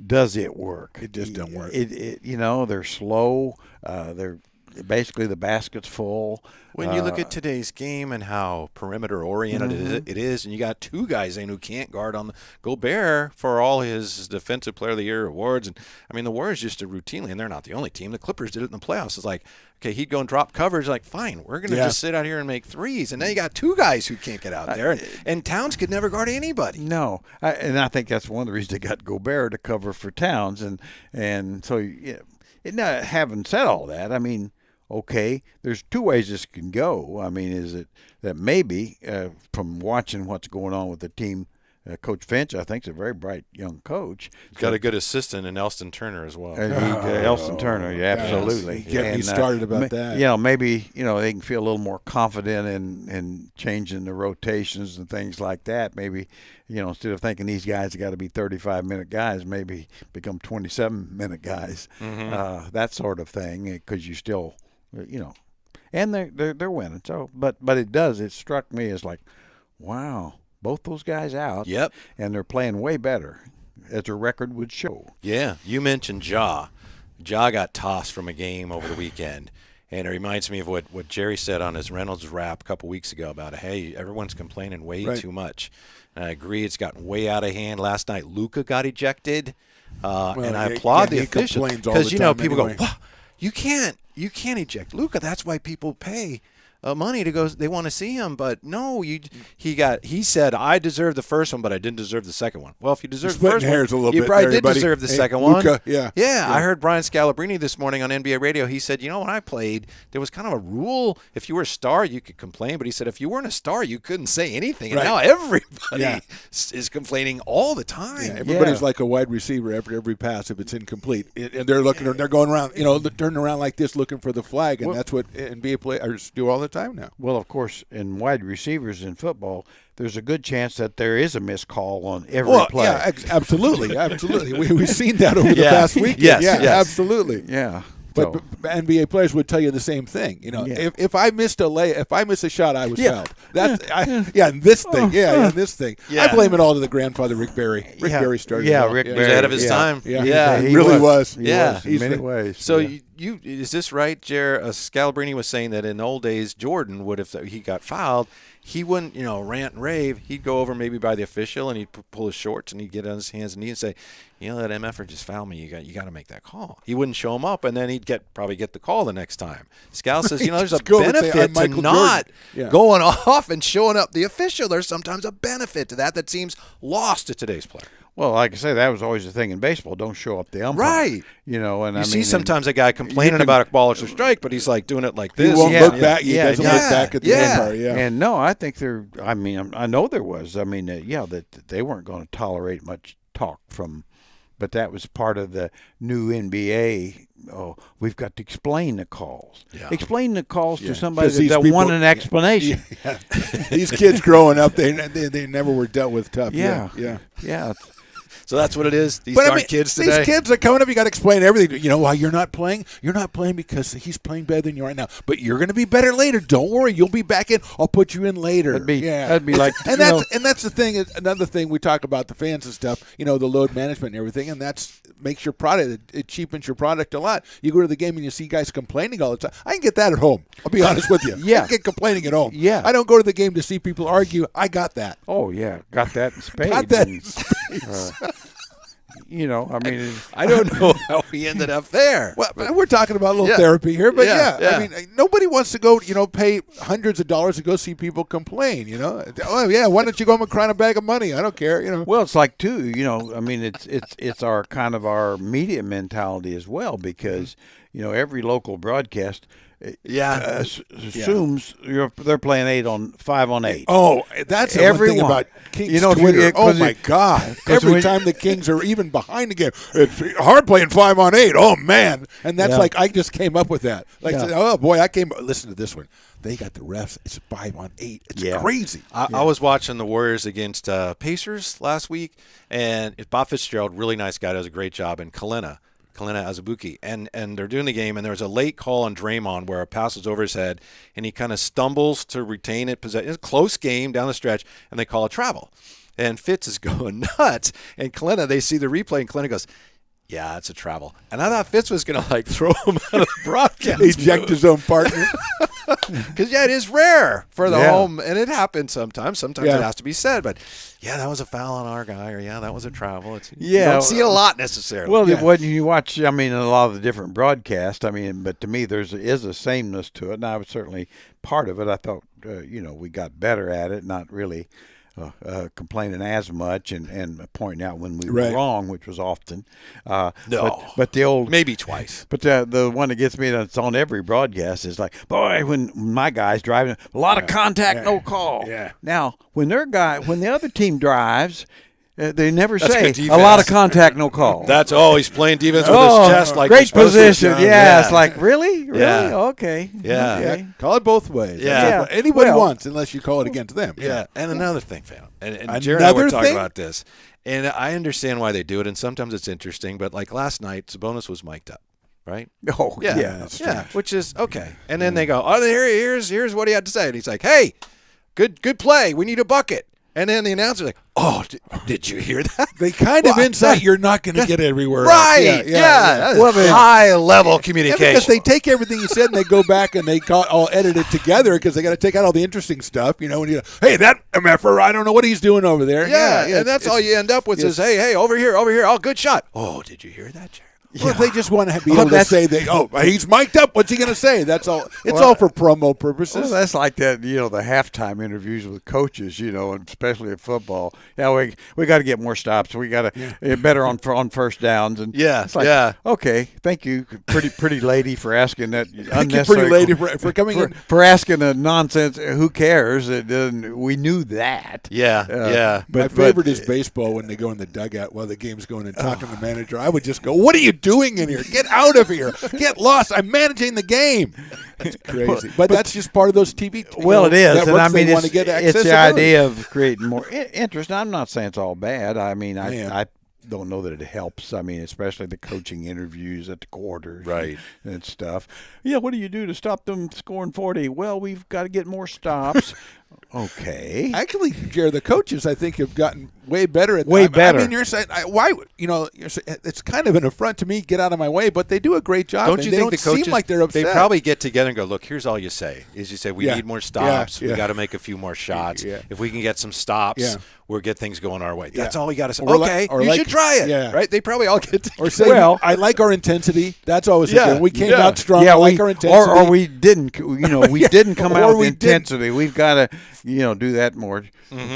E: does it work?
B: It just don't work.
E: They're slow. They're basically the basket's full.
D: When you look at today's game and how perimeter oriented it is, and you got two guys in who can't guard on the Gobert for all his Defensive Player of the Year awards, and I mean the Warriors just do routinely, and they're not the only team. The Clippers did it in the playoffs. It's like, okay, he'd go and drop coverage, like fine, we're gonna just sit out here and make threes, and now you got two guys who can't get out there, and Towns could never guard anybody.
E: No, and I think that's one of the reasons they got Gobert to cover for Towns, and so now, having said all that, I mean, okay, there's two ways this can go. I mean, is it that maybe from watching what's going on with the team, Coach Finch, I think, is a very bright young coach.
D: He's got a good assistant in Elston Turner as well.
E: Elston Turner, yeah,
B: yes.
E: absolutely.
B: Get me started about that.
E: Maybe they can feel a little more confident in changing the rotations and things like that. Maybe instead of thinking these guys have got to be 35-minute guys, maybe become 27-minute guys. That sort of thing, because you still, and they're winning. So, but it struck me as like, wow, both those guys out.
D: Yep.
E: And they're playing way better, as their record would show.
D: Yeah, you mentioned Ja. Ja got tossed from a game over the weekend. And it reminds me of what Jerry said on his Reynolds rap a couple weeks ago about, hey, everyone's complaining way too much. And I agree, it's gotten way out of hand. Last night, Luka got ejected. And I applaud the
B: he
D: officials.
B: complains all the
D: Because,
B: time
D: people
B: anyway.
D: go, "Wah, you can't eject Luka. That's why people pay money to go. They want to see him, but no, he said I deserve the first one, but I didn't deserve the second one. Well, if you deserve the
B: splitting
D: first one,
B: hairs a little
D: you
B: bit
D: probably
B: there,
D: did
B: buddy.
D: deserve the
B: Hey,
D: second
B: Luka,
D: one.
B: yeah.
D: I heard Brian Scalabrine this morning on NBA radio. He said, when I played, there was kind of a rule. If you were a star, you could complain, but he said if you weren't a star, you couldn't say anything. And
B: Right.
D: now everybody
B: Yeah.
D: is complaining all the time.
B: Yeah, everybody's like a wide receiver after every pass if it's incomplete, and they're looking, they're going around, turning around like this looking for the flag, and that's what NBA players do all the the time now.
E: Well, of course, in wide receivers in football, there's a good chance that there is a missed call on every play.
B: Yeah, absolutely, absolutely. We've seen that over the
D: Yeah.
B: past weekend.
D: Yes,
B: yeah,
D: yes.
B: absolutely.
E: Yeah.
B: But,
E: So-
B: but NBA players would tell you the same thing. You know,
E: Yeah.
B: if I missed if I missed a shot, I was
E: Yeah.
B: fouled. And this thing, and this thing. I
D: Yeah.
B: blame it all to the grandfather, Rick Barry. Rick
E: Yeah.
B: Barry started.
E: Yeah,
B: it all.
E: Rick
D: He
E: Barry.
D: was ahead of his
E: Yeah.
D: time.
B: Yeah,
D: Yeah.
B: he really was.
E: He
D: Yeah.
E: was in
B: He's
E: many
B: the-
E: ways.
D: So
E: yeah.
D: you is this right, Jer? Scalabrini was saying that in the old days, Jordan would, if he got fouled, he wouldn't, rant and rave. He'd go over maybe by the official and he'd pull his shorts and he'd get on his hands and knees and say, that MFer just fouled me. You got to make that call. He wouldn't show him up, and then he'd probably get the call the next time. Scal says, there's a
B: Just go and say,
D: benefit
B: "I'm
D: to
B: Michael
D: not
B: Jordan." Yeah.
D: going off and showing up the official. There's sometimes a benefit to that seems lost to today's player.
E: Well, like I say, that was always the thing in baseball. Don't show up the umpire.
D: Right.
E: And
D: You
E: I
D: see
E: mean,
D: sometimes a guy complaining
E: can-
D: about a ball or strike, but he's like doing it like
B: He
D: this.
B: won't
E: Yeah.
B: look back. He
E: Yeah.
B: doesn't
D: Yeah.
B: look back at the
D: Yeah.
B: umpire. Yeah.
E: And no, I think I know there was. I mean, that they weren't going to tolerate much talk from, but that was part of the new NBA. Oh, we've got to explain the calls.
D: Yeah.
E: Explain the calls to somebody
B: 'Cause these
E: that
B: people-
E: want an explanation.
B: These kids growing up, they never were dealt with tough.
E: Yeah.
B: Yeah.
E: Yeah.
D: So that's what it is. These
B: But
D: darn kids today.
B: these kids are coming up. You got to explain everything. Why you're not playing? You're not playing because he's playing better than you right now. But you're going to be better later. Don't worry. You'll be back in. I'll put you in later.
E: That'd be like,
B: and that's the thing. Another thing we talk about the fans and stuff. The load management and everything, and that's makes your product. It cheapens your product a lot. You go to the game and you see guys complaining all the time. I can get that at home. I'll be honest with you.
E: Yeah.
B: I can get complaining at home.
E: Yeah.
B: I don't go to the game to see people argue. I got that.
E: oh yeah, got that in spades.
B: Got that.
E: And, I mean,
D: I don't know how we ended up there.
B: Well, we're talking about a little
D: Yeah.
B: therapy here, but
D: Yeah,
B: yeah,
D: yeah.
B: I mean, nobody wants to go, pay hundreds of dollars to go see people complain. Oh yeah, why don't you go home and cry in a bag of money? I don't care.
E: well, it's like too. I mean, it's our kind of our media mentality as well because every local broadcast.
D: Yeah.
E: Assumes they're playing 5 on 8.
B: Oh, that's the one thing
E: Everyone.
B: about Kings
E: If you-
B: Twitter. Oh
E: 'cause
B: my
E: it-
B: God!
E: 'cause
B: Every
E: when-
B: time the Kings are even behind the game, it's hard playing 5 on 8. Oh man! And that's
E: Yeah.
B: like I just came up with that. Like,
E: Yeah.
B: oh boy, listen to this one. They got the refs. It's 5 on 8. It's
E: Yeah.
B: crazy.
D: I was watching the Warriors against Pacers last week, and Bob Fitzgerald, really nice guy, does a great job, and Kalina Azubuike, and they're doing the game, and there was a late call on Draymond where a pass was over his head, and he kind of stumbles to retain it. It's a close game down the stretch, and they call a travel. And Fitz is going nuts, and Kalina, they see the replay, and Kalina goes, yeah, it's a travel. And I thought Fitz was going to, throw him out of the broadcast.
B: Eject his own partner.
D: Because, it is rare for the
E: Yeah.
D: home, and it happens sometimes. Sometimes
B: Yeah.
D: it has to be said, but, that was a foul on our guy, or, that was a travel. You
E: Yeah.
D: don't see it a lot necessarily.
E: Well,
B: Yeah.
E: when you watch, I mean, a lot of the different broadcasts, I mean, but to me, is a sameness to it, and I was certainly part of it. I thought, we got better at it, not really complaining as much and pointing out when we
B: Right.
E: were wrong, which was often.
D: No.
E: But the old
D: Maybe twice.
E: But the one that gets me that's on every broadcast is like, boy, when my guy's driving, a lot of contact, no call.
B: Yeah.
E: Now, when the other team drives, they never
D: That's
E: say
D: good
E: a lot of
D: defense.
E: contact, no call.
D: He's playing defense with his chest like
E: great
D: you're supposed to.
E: position. Yeah,
D: Yeah.
E: it's like really,
D: Yeah.
E: okay,
D: Yeah.
E: okay.
B: Yeah, call it both ways.
D: Yeah.
B: That's what anybody
E: Well-
B: wants, unless you call it against them.
D: Yeah, and another thing, fam, and Jared and I were
B: Another
D: talking
B: thing?
D: about this, and I understand why they do it, and sometimes it's interesting, but like last night, Sabonis was mic'd up, right?
E: Oh
D: Yeah,
E: yeah,
B: that's
D: yeah, which is okay. And then they go, oh, here's what he had to say, and he's like, hey, good play, we need a bucket. And then the announcer's like, oh, did you hear that?
B: They kind of insight you're not going to get everywhere else.
D: Right, yeah.
B: Well,
D: high-level
B: yeah,
D: communication.
B: because they take everything you said and they go back and they all edit it together because they got to take out all the interesting stuff, And you go, hey, that MFer, I don't know what he's doing over there.
D: yeah,
B: it's-
D: and that's all
B: it's-
D: you end up with is, hey, over here, oh, good shot. Oh, did you hear that, Jared?
B: Well, they just want to be able to say, he's mic'd up. What's he going to say? That's all. It's all for promo purposes.
E: Well, that's like that, the halftime interviews with coaches, and especially in football. Yeah, we got to get more stops. We got to better on first downs. And
D: Yeah,
E: it's like,
D: yeah.
E: Okay, thank you, pretty lady, for asking that
B: Thank you,
E: unnecessary.
B: pretty lady, for coming in.
E: for asking a nonsense. Who cares? We knew that.
D: Yeah, yeah.
B: My favorite is baseball when they go in the dugout while the game's going and talking to the manager. I would just go, "What are you doing in here? Get out of here. Get lost. I'm managing the game. It's crazy. But that's just part of those TV.
E: Well, it is, and
B: networks,
E: I mean,
B: they want to
E: it's,
B: get
E: it's the
B: accessibility.
E: idea of creating more interest. I'm not saying it's all bad. I mean,
B: Man.
E: I don't know that it helps. I mean, especially the coaching interviews at the quarters,
D: Right.
E: and stuff. Yeah, what do you do to stop them scoring 40? Well, we've got to get more stops. Okay.
B: Actually, Jared, the coaches I think have gotten way better at
E: Way
B: that.
E: better.
B: I mean, you're saying why? You're saying, it's kind of an affront to me. Get out of my way, but they do a great job.
D: Don't
B: and
D: you
B: they
D: think
B: don't
D: the coaches
B: seem like they're upset?
D: They probably get together and go, look, here's all you say. Is you say we
B: Yeah.
D: need more stops.
B: Yeah.
D: We got to make a few more shots.
B: Yeah.
D: If we can get some stops,
B: Yeah.
D: we'll get things going our way. That's
B: Yeah.
D: all you got to say.
B: Or like-
D: Okay,
B: or
D: you
B: like-
D: should try it.
B: yeah.
D: Right? They probably all get together.
B: Or say,
E: Well-
B: I like our intensity. That's always
D: Yeah.
B: good. We came
D: Yeah.
B: out strong. I like our intensity.
E: or we didn't. We didn't come
B: Or
E: out with
B: we didn't.
E: intensity. We've got to, do that more.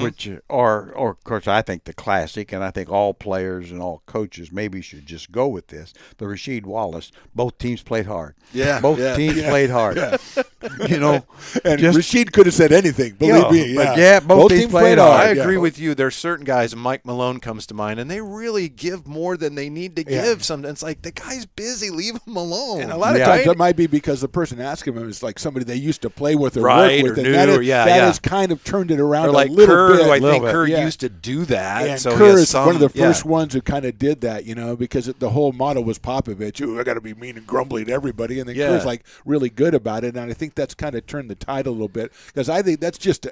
E: Which, or of course, I think the classic, and I think all players and all coaches maybe should just go with this. The Rasheed Wallace. Both teams played hard.
D: Yeah,
E: Both
D: yeah,
E: teams played hard.
B: and
E: just-
B: Rashid could have said anything. Believe me.
E: but
B: Yeah,
E: both teams played
B: hard.
E: hard.
D: I
B: Yeah.
D: agree with you. There's certain guys, Mike Malone comes to mind, and they really give more than they need to
B: Yeah.
D: give. Sometimes it's like the guy's busy, leave him alone.
B: And a lot of
E: Yeah.
B: times
D: Right?
B: that might be because the person asking him is like somebody they used to play with or
D: Right,
B: work with,
D: or
B: and that
D: knew,
B: is-
D: yeah,
B: that
D: yeah.
B: has kind of turned it around
D: or like
B: a little
D: Kerr,
B: bit.
D: who I
E: Little
D: think
E: bit.
D: Kerr
B: Yeah.
D: used to do that.
B: And
D: so he
B: Kerr
D: has
B: is
D: some,
B: one of the
D: yeah.
B: first ones who kind of did that, because the whole motto was Popovich. Ooh, I got to be mean and grumbly to everybody, and then
D: Yeah.
B: Kerr's like really good about it. And I think that's kind of turned the tide a little bit because I think that's just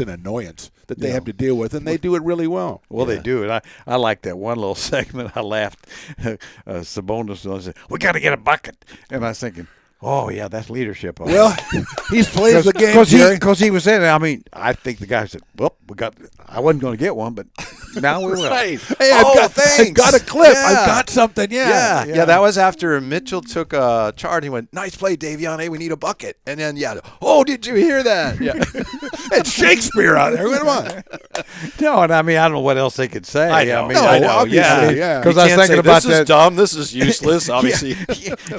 B: an annoyance that they have to deal with, and they do it really well.
E: Well, they do it. I like that one little segment. I laughed. Sabonis said, "We got to get a bucket," and I was thinking, "Oh yeah, that's leadership."
B: Well, he's played the game, Jerry.
E: because he was saying. I mean, I think the guy said, "Well, I wasn't going to get one, but now we will."
D: Right.
B: Hey, I've got
D: thanks.
B: a clip.
D: Yeah.
B: I've got something.
D: Yeah. That was after Mitchell took a charge. He went, "Nice play, Davion. Hey, we need a bucket." And then, oh, did you hear that? Yeah.
B: It's Shakespeare out there. Come on.
E: No, and I mean, I don't know what else they could say.
D: I know.
E: I mean,
B: No,
D: I know.
B: obviously,
D: Yeah.
B: yeah.
E: Because
D: You
E: I was
D: can't
E: thinking
D: say,
E: about
D: this is
E: that.
D: dumb. This is useless. Obviously.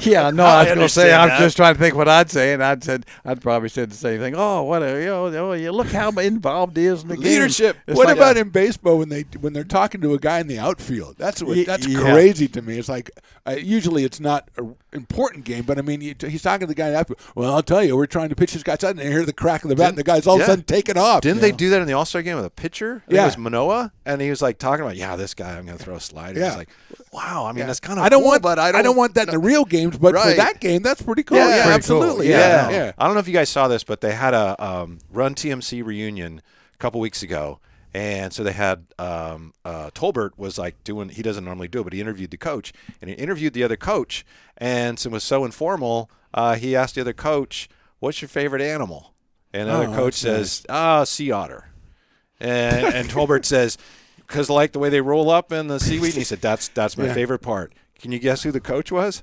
E: Yeah, no,
D: I
E: I was going to say,
D: understand
E: I'm
D: that.
E: just trying to think what I'd say, and I'd probably said the same thing. Oh, what you look how involved he is in the game.
D: Leadership.
E: It's
B: What
E: like
B: about in baseball when they're talking to a guy in the outfield? That's
E: Yeah.
B: crazy to me. It's like usually it's not an important game, but I mean he's talking to the guy in the outfield. Well, I'll tell you, we're trying to pitch this guy outside, and they hear the crack of the bat, and the guy's all of a sudden taking off.
D: Didn't they do that in the All-Star game with a pitcher? I think
B: Yeah.
D: it was Manoah, and he was like talking about, this guy, I'm going to throw a slider.
B: Yeah.
D: It's like, wow. I mean, that's kind of
B: I don't
D: cool,
B: want
D: but
B: I don't want that in the real games, but for
D: Right.
B: that game, that's pretty cool.
D: Yeah,
B: Yeah,
D: pretty
B: absolutely.
E: cool.
B: Yeah,
E: Yeah.
B: yeah.
D: I don't know if you guys saw this, but they had a Run TMC reunion a couple weeks ago. And so they had Tolbert was like doing, he doesn't normally do it, but he interviewed the coach. And he interviewed the other coach. And so it was so informal, he asked the other coach, "What's your favorite animal?" And the other coach
B: that's
D: says, sea otter. And Tolbert says, "Because I like the way they roll up in the seaweed." And he said, that's my
B: Yeah.
D: favorite part. Can you guess who the coach was?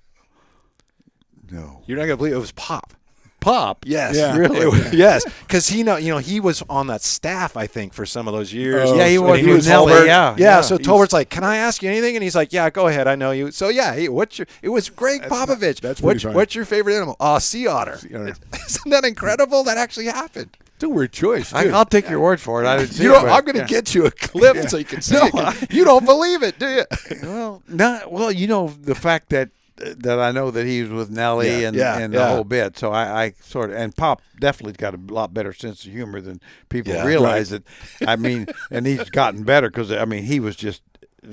E: No.
D: You're not going to believe it was Pop.
E: Pop?
D: Yes,
B: Yeah.
E: Really?
D: yes, because he he was on that staff, I think, for some of those years.
B: Oh,
E: Yeah, he
B: so
E: was
B: he
E: with
B: was
E: Nelly.
D: Tolbert.
E: Yeah.
D: yeah. So
B: He's-
D: Tolbert's like, "Can I ask you anything?" And he's like, "Yeah, go ahead. I know you." So yeah, it was Greg Popovich.
B: that's pretty funny.
D: What's your favorite animal? Sea otter.
B: otter.
D: Isn't that incredible? That actually happened.
B: It's a weird choice. Too.
E: I'll take your word for it. I didn't see
D: You
E: it.
D: know,
E: but-
D: I'm going to get you a clip so you can see it. 'Cause you don't believe it, do you?
E: Well, the fact that I know that he was with Nelly
D: Yeah,
E: and
D: yeah,
E: the
D: yeah.
E: whole bit. So I sort of, and Pop definitely got a lot better sense of humor than people
D: Yeah,
E: realize it. I mean, and he's gotten better because, I mean, he was just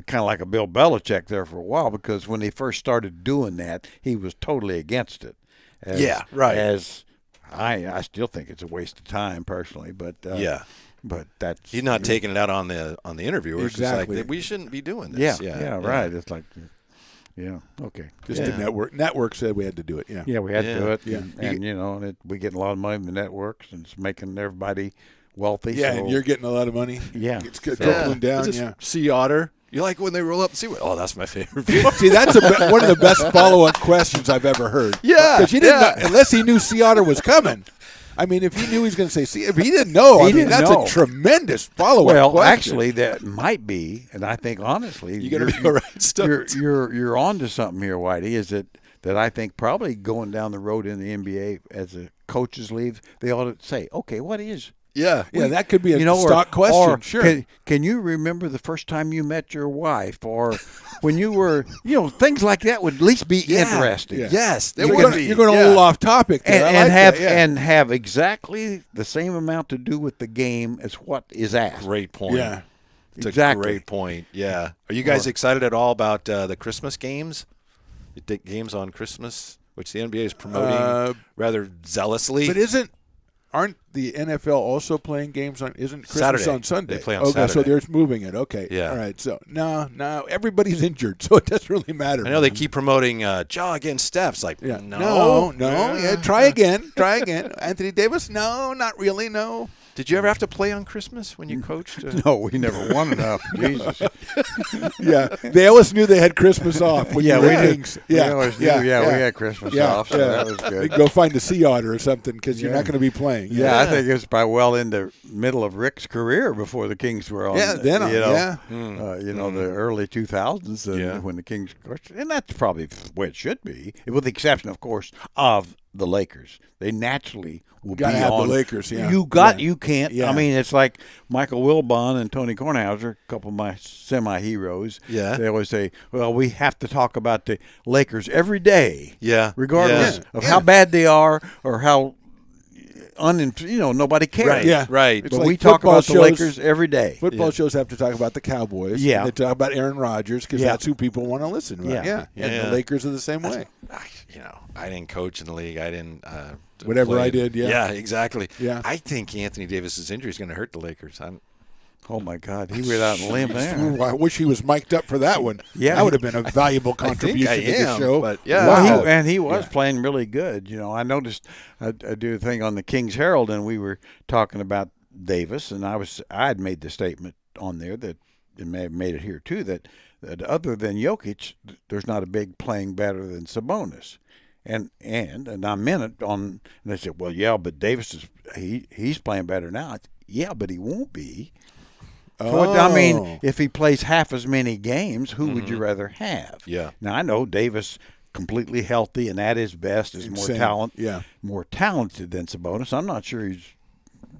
E: kind of like a Bill Belichick there for a while because when they first started doing that, he was totally against it.
D: Yeah, right.
E: As I still think it's a waste of time personally, but
D: Yeah.
E: but that's
D: He's not taking it out on the interviewers.
B: Exactly.
D: It's like, we shouldn't be doing this.
E: yeah, right. It's like, yeah, okay.
B: Just
D: Yeah.
B: the network. Network said we had to do it. Yeah.
E: Yeah, we had
D: Yeah.
E: to do it,
B: Yeah.
E: and we get a lot of money from the networks, and it's making everybody wealthy.
B: Yeah,
E: so,
B: and you're getting a lot of money.
E: Yeah.
B: It's good.
D: Yeah.
B: Trickling down.
D: It's just
B: Yeah.
D: sea otter. You like when they roll up and see what? Oh, that's my favorite.
B: See, that's one of the best follow-up questions I've ever heard.
D: Yeah,
B: because you didn't
D: yeah.
B: know, unless he knew Sea Otter was coming. I mean, if he knew he was going to say sea, if he didn't know,
E: He
B: I mean,
E: didn't
B: that's
E: know.
B: a tremendous follow-up.
E: Well,
B: question.
E: actually, that might be, and I think honestly,
D: You gotta be all right stuff.
E: You're on to something here, Whitey. Is that I think probably going down the road in the NBA as the coaches leave, they ought to say, okay, what is
D: Yeah.
B: Yeah, that could be a
C: You know,
B: stock question.
C: or
B: Sure.
C: Can you remember the first time you met your wife, or when you were, things like that would at least be interesting.
B: Yeah.
D: Yes. There
B: You're
D: would
B: going,
D: be.
B: you're going a
D: Yeah.
B: little off topic there.
C: And,
B: I like
C: have
B: that, yeah.
C: and have exactly the same amount to do with the game as what is asked.
D: Great point.
B: Yeah.
D: It's
C: Exactly.
D: a great point. Yeah. Are you guys excited at all about the Christmas games? The games on Christmas, which the NBA is promoting rather zealously.
B: But aren't the NFL also playing games on? Isn't Christmas
D: Saturday.
B: on Sunday?
D: They play on
B: okay, so
D: Saturday.
B: they're moving it. Okay,
D: Yeah.
B: all right. So no, everybody's injured, so it doesn't really matter.
D: I know they keep promoting Ja against Steph. It's like,
B: Yeah.
D: no.
B: Yeah, try again. Try again. Anthony Davis? No, not really. No.
D: Did you ever have to play on Christmas when you coached?
C: No, we never won enough. Jesus.
B: Yeah, they always knew they had Christmas off. When
C: Yeah,
B: you were
C: we did.
B: Kings.
C: We
B: Yeah,
C: always knew,
B: yeah,
C: we had Christmas
B: yeah,
C: off, so
B: yeah.
C: that was
B: They
C: good.
B: can go find a sea otter or something because you're not going to be playing.
C: Yeah, I think it was probably well in the middle of Rick's career before the Kings were on.
B: Yeah, then on, yeah.
C: The early 2000s
D: Yeah.
C: when the Kings, and that's probably the way it should be, with the exception, of course, of the Lakers. They naturally will
B: Gotta
C: be
B: have the
C: on.
B: Lakers, yeah.
C: You can't.
B: Yeah.
C: I mean, it's like Michael Wilbon and Tony Kornhauser, a couple of my semi-heroes.
D: Yeah.
C: They always say, well, we have to talk about the Lakers every day.
D: Yeah.
C: Regardless
B: Yeah.
C: of
B: Yeah.
C: how bad they are or how nobody cares.
D: Right.
B: Yeah.
D: Right.
B: It's
C: But
B: like
C: we talk
B: football
C: about the
B: shows-
C: Lakers every day.
B: Football shows have to talk about the Cowboys.
C: Yeah.
B: And they talk about Aaron Rodgers because
C: Yeah.
B: that's who people want to listen to.
C: Yeah.
B: Yeah. And
D: Yeah.
B: the Lakers are the same way.
D: I didn't coach in the league. I didn't.
B: Whatever
D: play.
B: I did, yeah.
D: Yeah, exactly.
B: Yeah.
D: I think Anthony Davis's injury is going to hurt the Lakers.
C: Oh my God, he went out and limb there.
B: Ooh, I wish he was mic'd up for that one.
C: Yeah.
B: That would have been a valuable
D: I think
B: contribution
D: I
B: to the
D: am,
B: show.
D: but yeah.
C: Well,
B: Wow.
C: he was playing really good. I noticed I do a thing on the King's Herald, and we were talking about Davis, and I had made the statement on there that, and may have made it here too, that other than Jokic, there's not a big playing better than Sabonis. And I meant it on, and they said, well, yeah, but Davis he's playing better now. Yeah, but he won't be. So, I mean,
B: Oh.
C: if he plays half as many games, who would you rather have?
D: Yeah.
C: Now I know Davis, completely healthy and at his best, is
B: Insane. Yeah.
C: more talented than Sabonis. I'm not sure he's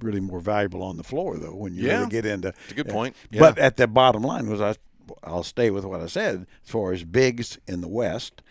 C: really more valuable on the floor though. When you
D: Yeah.
C: really get into,
D: It's a good point.
C: But at the bottom line was I'll stay with what I said as far as bigs in the West.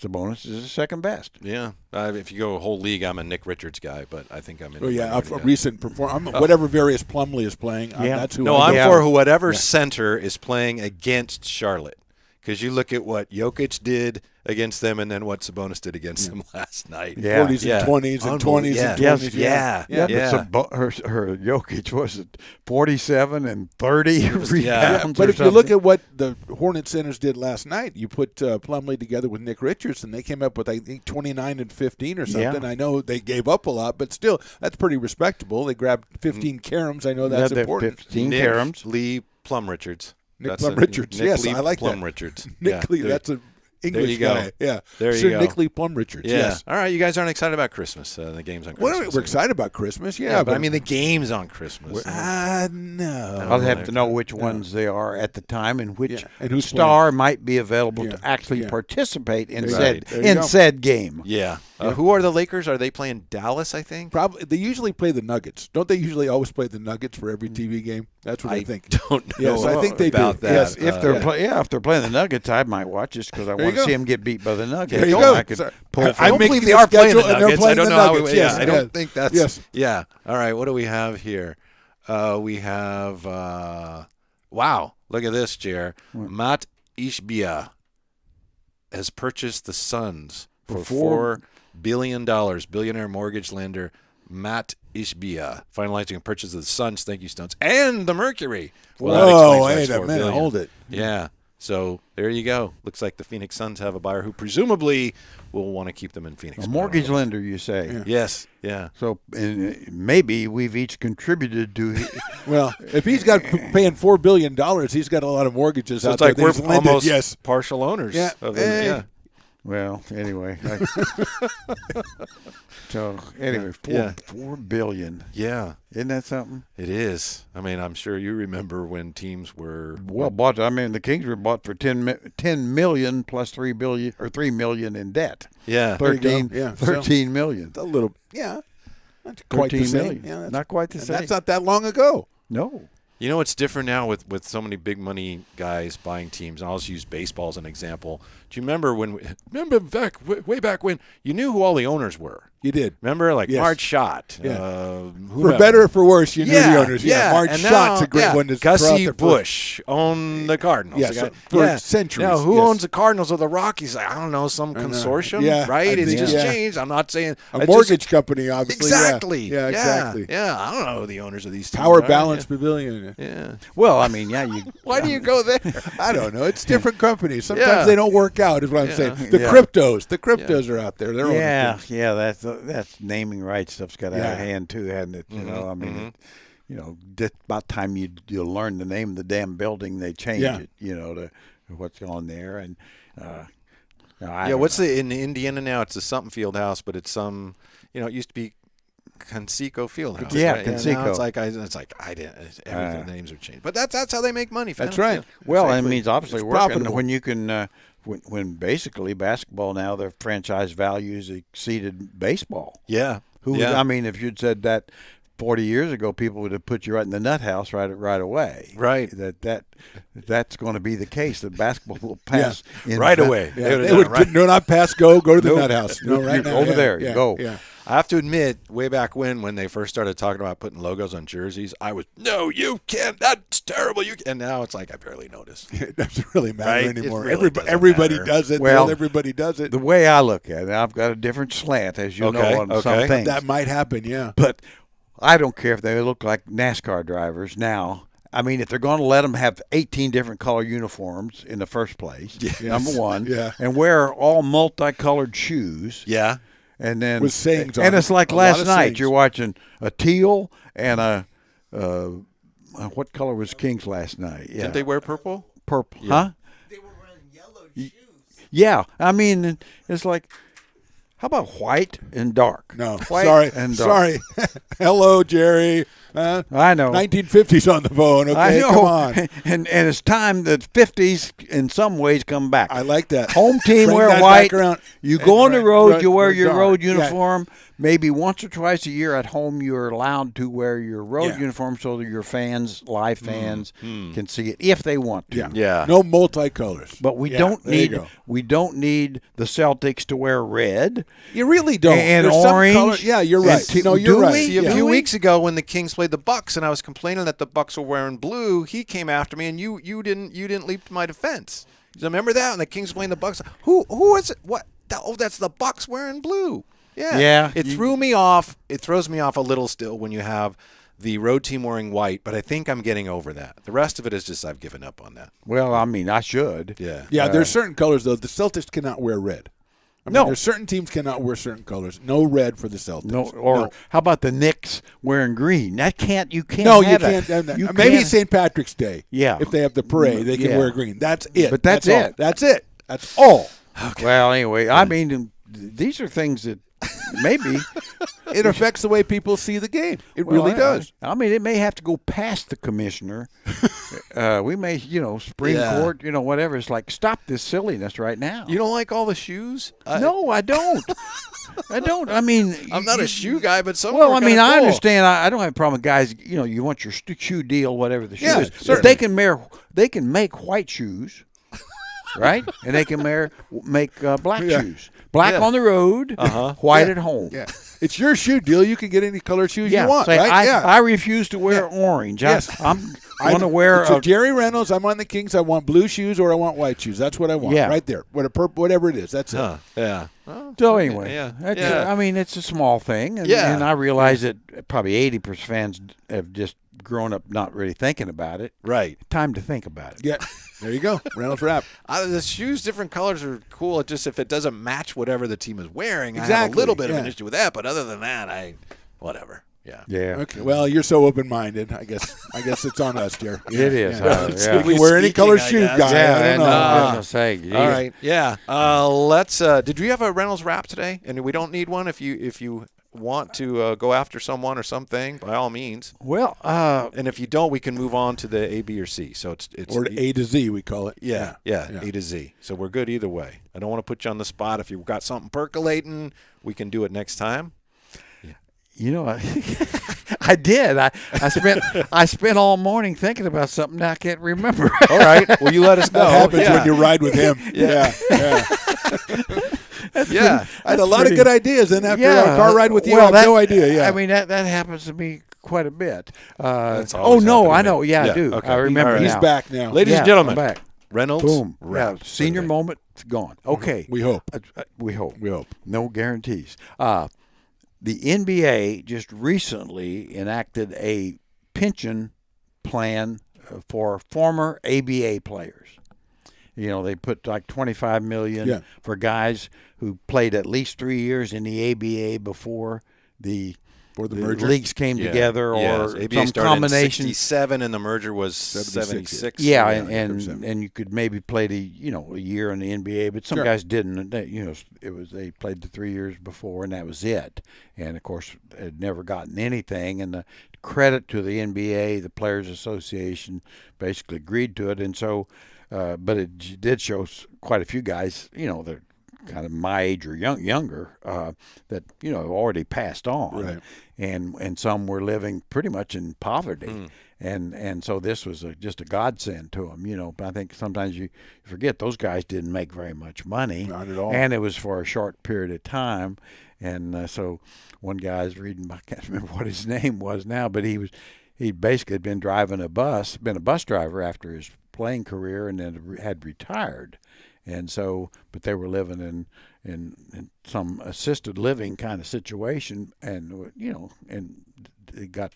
C: Sabonis is the second best.
D: Yeah. If you go a whole league, I'm a Nick Richards guy, but I think I'm in.
B: Oh,
D: the
B: yeah.
D: minority
B: A
D: guy.
B: recent performance. Whatever Various Plumlee is playing,
C: Yeah.
B: that's who
D: No,
B: I
D: I'm
C: Yeah.
D: for whatever center is playing against Charlotte. Because you look at what Jokic did against them and then what Sabonis did against them last night.
C: Yeah.
B: 40s and 20s and 20s and
D: Yeah.
B: 20s.
D: Yeah.
C: Yeah,
D: Yeah.
C: but her Jokic was it 47 and 30 rebounds.
B: Yeah, but
C: or
B: if you look
C: something.
B: at what the Hornet centers did last night, you put Plumlee together with Nick Richards, and they came up with, I think, 29 and 15 or something.
C: Yeah.
B: I know they gave up a lot, but still, that's pretty respectable. They grabbed 15 caroms. I know that's
C: Yeah, they're
B: important.
C: 15
D: Nick
C: caroms.
D: Lee Plum Richards.
B: Nick
D: That's
B: Plum Richards.
D: Nick
B: Yes,
D: Lee
B: I like
D: Plum
B: that.
D: Richards.
B: Nick
D: Yeah,
B: Lee,
D: there-
B: that's an English
D: you go.
B: guy. Yeah.
D: There you
B: Sir
D: go.
B: Nick Lee Plum Richards.
D: Yeah.
B: Yes.
D: All right. You guys aren't excited about Christmas. The games on
B: Well,
D: Christmas.
B: we're excited about Christmas. Yeah,
D: Yeah, but I mean the games on Christmas.
B: no.
C: I'll have to know which ones they are at the time and which
B: Yeah, and who's
C: star might be available
B: Yeah,
C: to actually
B: yeah.
C: participate in
B: There you
C: said
B: go. There you go.
C: said game.
D: Yeah. Who are the Lakers? Are they playing Dallas? I think.
B: Probably they usually play the Nuggets. Don't they usually always play the Nuggets for every TV game? That's what I think.
D: Don't know
B: Yes, I think they do.
D: about that.
B: Yes,
C: If they're if they're playing the Nuggets, I might watch just because I
B: There
C: want
B: you
C: to see
B: go.
C: them get beat by the Nuggets.
B: There you
C: So
B: go.
C: I could
B: Sorry.
C: pull
B: I
C: from-
D: don't
B: make
D: believe
B: the
D: they are playing the
B: schedule, and they're
D: Nuggets. I
B: playing
D: don't
B: the
D: know how.
B: Nuggets,
D: Yeah,
B: yes,
D: I don't
B: yes.
D: think that's.
B: Yes.
D: Yeah. All right. What do we have here? We have. Wow. Look at this, Jer. Matt Ishbia has purchased the Suns for $4 billion. Billionaire mortgage lender Matt Ishbia finalizing a purchase of the Suns. Thank you, Stones, and the Mercury. Well, that
B: Whoa,
D: explains why
B: wait
D: it's
B: a
D: $4
B: minute.
D: billion.
B: Hold it.
D: Yeah. So there you go. Looks like the Phoenix Suns have a buyer who presumably will want to keep them in Phoenix.
C: a mortgage lender, you say.
D: Yes. Yeah.
C: So maybe we've each contributed to.
B: Well, if he's got paying $4 billion, he's got a lot of mortgages
D: So
B: out
D: it's like
B: there.
D: we're
B: that he's lended.
D: almost
B: Yes.
D: partial owners.
B: Yeah.
D: Of them. Yeah.
C: Well, anyway. So anyway,
D: Yeah.
C: $4 billion.
D: Yeah.
C: Isn't that something?
D: It is. I mean, I'm sure you remember when teams were
C: Well bought. I mean, the Kings were bought for $10 million plus $3 billion or $3 million in debt.
D: Yeah.
B: There you go.
C: 13,
B: Yeah.
C: 13 million.
B: A little, yeah. That's quite the
E: 13
B: same.
E: million.
B: Yeah, that's,
E: Not quite the
B: and
E: same.
B: that's not that long ago.
E: No.
D: You know what's different now with so many big money guys buying teams? And I'll just use baseball as an example. Do you remember way back when you knew who all the owners were?
B: You did.
D: Remember, like
B: Yes.
D: Marge Schott,
B: Yeah. For
D: whomever.
B: better or for worse, you knew the owners. Yeah, Marge
D: and
B: Schott's
D: now-
B: a great
D: yeah,
B: one to throw out
D: Gussie
B: there first.
D: Bush owned the Cardinals.
B: Yes,
D: The guy-
B: for centuries,
D: Now, who
B: yes.
D: owns the Cardinals or the Rockies? I don't know, some
B: I know.
D: consortium,
B: Yeah,
D: right?
B: I
D: It's
B: think-
D: just
B: yeah.
D: changed. I'm not saying
B: A mortgage company, obviously. yeah.
D: Exactly.
B: Yeah, exactly.
D: Yeah, I don't know who the owners of these teams
B: Power
D: are.
B: Balance Pavilion.
D: Yeah.
E: Well, I mean, yeah, you.
D: Why do you go there?
B: I don't know. It's different companies. Sometimes
D: Yeah.
B: they don't work out, is what I'm saying. The
E: Yeah.
B: cryptos are out there. They're owning
E: Yeah,
B: things.
E: yeah, that's naming rights stuff's got out
B: Yeah.
E: of hand too, hasn't it? You know, I mean, just about time you learn the name of the damn building, they change
B: Yeah.
E: it. You know, to what's on there, and
D: What's in Indiana now? It's the something field house, but it's some. It used to be Conseco Fieldhouse.
E: Yeah,
D: right? Now
E: Conseco.
D: it's like I didn't. Everything the names are changed, but that's how they make money.
B: That's
D: fam.
B: right.
E: Well,
B: Exactly.
E: it means obviously
B: It's
E: working
B: profitable.
E: when you can. When basically basketball now their franchise values exceeded baseball.
D: Yeah.
E: I mean, if you'd said that 40 years ago, people would have put you right in the nut house right away.
D: Right.
E: That's going to be the case. That basketball will pass in
D: Right away.
B: Yeah,
D: They would've
B: they
D: done
B: would
D: it right.
B: no, not pass go to the
E: Nope.
B: nut house. No, right now.
E: Over
B: yeah,
E: there,
B: yeah,
E: go.
B: Yeah.
D: I have to admit, way back when they first started talking about putting logos on jerseys, I was, no, you can't. That's terrible. And now it's like I barely notice.
B: It doesn't really matter
D: Right? It
B: anymore.
D: really
B: Everybody
D: doesn't matter.
B: does it.
E: Well,
B: Everybody does it.
E: The way I look at it, I've got a different slant, as you
D: Okay,
E: know, on
D: okay.
E: some things.
B: That might happen, yeah.
E: But I don't care if they look like NASCAR drivers now. I mean, if they're going to let them have 18 different color uniforms in the first place, number one,
B: Yeah.
E: and wear all multicolored shoes,
D: Yeah.
E: and then
B: With sayings on
E: and
B: it.
E: it's like
B: A lot
E: last
B: of
E: night
B: sayings.
E: you're watching a teal and a what color was Kings last night? Yeah,
D: Didn't they wear purple?
E: purple, huh? They were wearing yellow shoes. Yeah, I mean, it's like, how about white and dark?
B: No,
E: White
B: sorry.
E: and dark.
B: Sorry. Hello, Jerry.
E: I know.
B: 1950s on the phone, okay?
E: I know.
B: Come on.
E: And it's time that 50s in some ways come back.
B: I like that.
E: Home team
B: Bring
E: wear
B: that
E: white.
B: back around.
E: You
B: And
E: go on the
B: right-
E: road,
B: right-
E: you wear
B: right
E: your
B: dark.
E: road
B: Yeah.
E: uniform. Maybe once or twice a year at home, you're allowed to wear your road
B: Yeah.
E: uniform so that your fans, live fans, can see it if they want to.
B: Yeah.
D: Yeah.
B: No multicolors.
E: But we
B: Yeah,
E: don't
B: there you
E: need
B: go.
E: the Celtics to wear red.
B: You really don't.
E: And
B: There's some
E: orange.
B: color- Yeah, you're
E: And
B: right. No,
E: do
B: you're right.
E: we?
D: See, a
B: Yeah.
D: few
E: we?
D: weeks ago when the Kings played the Bucks, and I was complaining that the Bucks were wearing blue, he came after me, and you didn't leap to my defense. You remember that? And the Kings playing the Bucks. Who is it? What? Oh, that's the Bucks wearing blue. Yeah.
E: Yeah,
D: It threw me off. It throws me off a little still when you have the road team wearing white, but I think I'm getting over that. The rest of it is just I've given up on that.
E: Well, I mean, I should.
D: Yeah.
B: Yeah, there's certain colors, though. The Celtics cannot wear red. I mean,
E: No.
B: there's certain teams cannot wear certain colors. No red for the Celtics.
E: No, or how about the Knicks wearing green? You can't.
B: No, you
E: have
B: can't
E: that.
B: have that.
E: You
B: Maybe
E: can't-
B: St. Patrick's Day.
E: Yeah.
B: If they have the parade, they can
E: Yeah.
B: wear green. That's it.
E: But that's
B: all.
E: it.
B: That's it. That's all.
E: Well, anyway, I mean, these are things that maybe
B: It affects the way people see the game. It
E: well,
B: really does.
E: I mean, it may have to go past the commissioner. We may, Supreme
D: Yeah.
E: Court, whatever. It's like, stop this silliness right now.
D: You don't like all the shoes?
E: No, I don't. I don't. I mean,
D: I'm not a shoe guy, but some.
E: Well,
D: are
E: I mean,
D: kinda
E: I
D: cool.
E: understand. I don't have a problem with guys. You want your shoe deal, whatever the shoe
B: Yeah,
E: is. If
B: certainly.
E: they can make white shoes, right? And they can make black
B: Yeah.
E: shoes. Black
D: Yeah.
E: on the road, white at home.
B: Yeah. It's your shoe deal. You can get any color shoes
E: Yeah,
B: you want,
E: say,
B: right? Yeah.
E: I refuse to wear orange.
B: Yes.
E: I'm going to wear
B: so
E: a
B: Jerry Reynolds. I'm on the Kings. I want blue shoes or I want white shoes. That's what I want.
E: Yeah.
B: Right there. Whatever it is. That's it.
D: Huh. Yeah.
E: So anyway,
D: Yeah.
E: that's
D: Yeah.
E: I mean, it's a small thing, and,
D: Yeah.
E: and I realize that probably 80% fans have just grown up not really thinking about it.
D: Right.
E: Time to think about it.
B: Yeah. There you go. Reynolds wrap.
D: The shoes, different colors are cool. It just if it doesn't match whatever the team is wearing, I have a
B: Exactly,
D: little bit of an
B: yeah.
D: issue with that. But other than that, whatever. Yeah.
E: Yeah.
B: Okay. Well, you're so open-minded. I guess it's on us, dear.
E: It is.
B: Yeah.
E: Yeah.
B: You can wear any color
D: Speaking, I
B: shoe,
D: guess.
B: guy.
E: Yeah,
B: I don't
E: and
B: know.
E: I was
B: Yeah.
E: gonna say,
D: All right. Yeah. Let's. Did we have a Reynolds wrap today? And we don't need one. If you want to go after someone or something, by all means.
E: Well,
D: And if you don't, we can move on to the A, B, or C. So it's
B: Or A to Z, we call it.
D: Yeah, A to Z. So we're good either way. I don't want to put you on the spot. If you've got something percolating, we can do it next time.
C: You know, I did. I spent all morning thinking about something now I can't remember.
D: All right. Well, you let us know.
B: That happens
D: Yeah.
B: when you ride with him. Yeah.
D: Yeah.
B: I had a lot of good ideas, and after
C: Yeah.
B: a car ride with you,
C: Well,
B: I have no idea. Yeah.
C: I mean, that happens to me quite a bit.
D: That's
C: Oh
D: always
C: no,
D: happened to
C: I
D: me.
C: know. Yeah,
D: Yeah,
C: I do.
D: okay.
C: I remember
D: All right.
B: He's
C: now.
B: back now.
D: Ladies
C: Yeah,
D: and gentlemen,
C: I'm back.
D: Reynolds.
C: Boom.
D: wrapped
C: Yeah,
D: for
C: senior
D: today.
C: moment gone. Okay.
B: We hope.
C: We hope.
B: We hope.
C: No guarantees. The NBA just recently enacted a pension plan for former ABA players. You know, they put like $25 million for guys who played at least 3 years in the ABA before the
B: merger.
C: leagues came together, or
D: ABA
C: some
D: started
C: combination.
D: in 67, and the merger was 76.
C: Yeah,
B: Yeah,
C: and you could maybe play a year in the NBA, but some
B: Sure.
C: guys didn't. And they played the 3 years before, and that was it. And of course, had never gotten anything. And the credit to the NBA, the Players Association, basically agreed to it. And so, but it did show quite a few guys, that kind of my age or younger, that have already passed on,
B: Right.
C: and some were living pretty much in poverty, and so this was just a godsend to them, But I think sometimes you forget those guys didn't make very much money,
B: Not at all.
C: and it was for a short period of time, and so one guy I was reading, I can't remember what his name was now, but he basically had been driving a bus driver after his playing career, and then had retired. And so, but they were living in some assisted living kind of situation, and and they got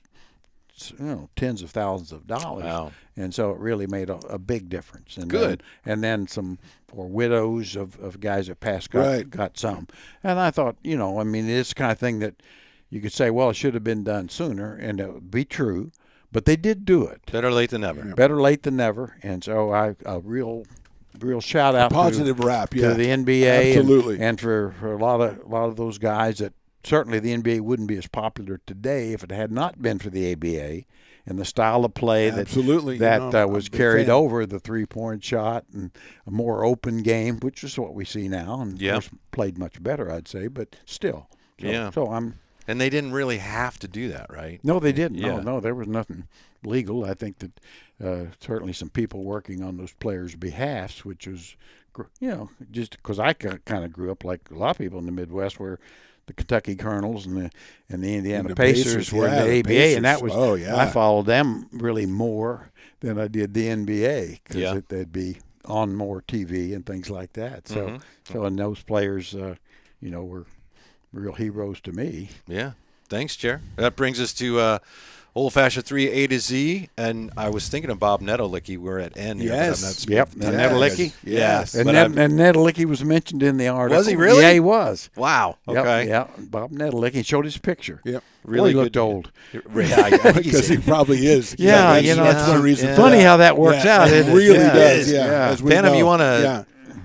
C: tens of thousands of dollars.
D: Wow.
C: And so it really made a big difference. And
D: Good.
C: Then some for widows of guys that passed
B: Right.
C: got some. And I thought, it's the kind of thing that you could say, well, it should have been done sooner, and it would be true, but they did do it.
D: Better late than never.
C: Better late than never. And so a real shout out
B: Positive rap,
C: to
B: yeah.
C: the NBA,
B: Absolutely.
C: and for a lot of those guys that certainly the NBA wouldn't be as popular today if it had not been for the ABA and the style of play
B: Absolutely.
C: that
B: I'm
C: was
B: a big
C: carried
B: fan.
C: over, the 3-point shot and a more open game, which is what we see now, and
D: Yeah.
C: of course played much better, I'd say, but still.
D: Yeah.
C: So I'm.
D: And they didn't really have to do that, right?
C: No, they didn't.
D: Yeah.
C: No, there was nothing legal. I think that certainly some people working on those players' behalfs, which was, just because I kind of grew up like a lot of people in the Midwest, where the Kentucky Colonels and the Indiana
B: the
C: Pacers
B: Pacers,
C: were
B: yeah,
C: in the
B: the
C: ABA, and that
B: Pacers.
C: was
B: Oh, yeah.
C: I followed them really more than I did the NBA, because
D: Yeah.
C: they'd be on more TV and things like that. So,
D: Mm-hmm.
C: and those players, were real heroes to me.
D: Yeah. Thanks, Chair. That brings us to old-fashioned 3 A to Z, and I was thinking of Bob Nedolicki. We're at N here. but I'm
B: Yes.
D: not
C: Yep,
D: speaking-
C: and Nedolicki.
B: Yes.
C: And,
D: But
C: and Nedolicki was mentioned in the article.
D: Was he really?
C: Yeah, he was.
D: Wow. Okay.
C: Yeah, Bob Nedolicki showed his picture.
B: Yep.
D: Really
C: Boy, he looked
D: good.
C: old.
D: Yeah, I think
B: Because he
D: he's
B: probably is.
C: Yeah,
B: that's,
C: you know,
B: that's one reason.
D: yeah.
B: for
C: Funny
B: that.
C: how that works
B: Yeah,
C: out,
B: It
C: isn't it?
B: really
C: Yeah,
B: does.
D: it is.
B: Yeah.
C: Yeah.
B: As we
D: Phantom,
B: know.
D: you want to
B: Yeah.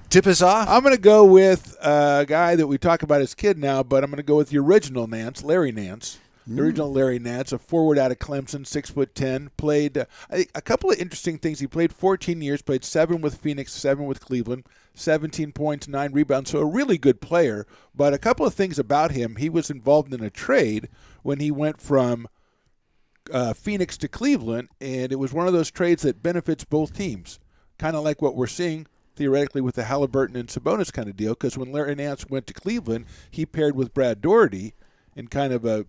D: tip us off?
B: I'm going to go with a guy that we talk about as kid now, but I'm going to go with the original Nance, Larry Nance. The original Larry Nance, a forward out of Clemson, 6'10", played a couple of interesting things. He played 14 years, played 7 with Phoenix, 7 with Cleveland, 17 points, 9 rebounds, so a really good player. But a couple of things about him, he was involved in a trade when he went from Phoenix to Cleveland, and it was one of those trades that benefits both teams, kind of like what we're seeing theoretically with the Halliburton and Sabonis kind of deal, because when Larry Nance went to Cleveland, he paired with Brad Doherty in kind of a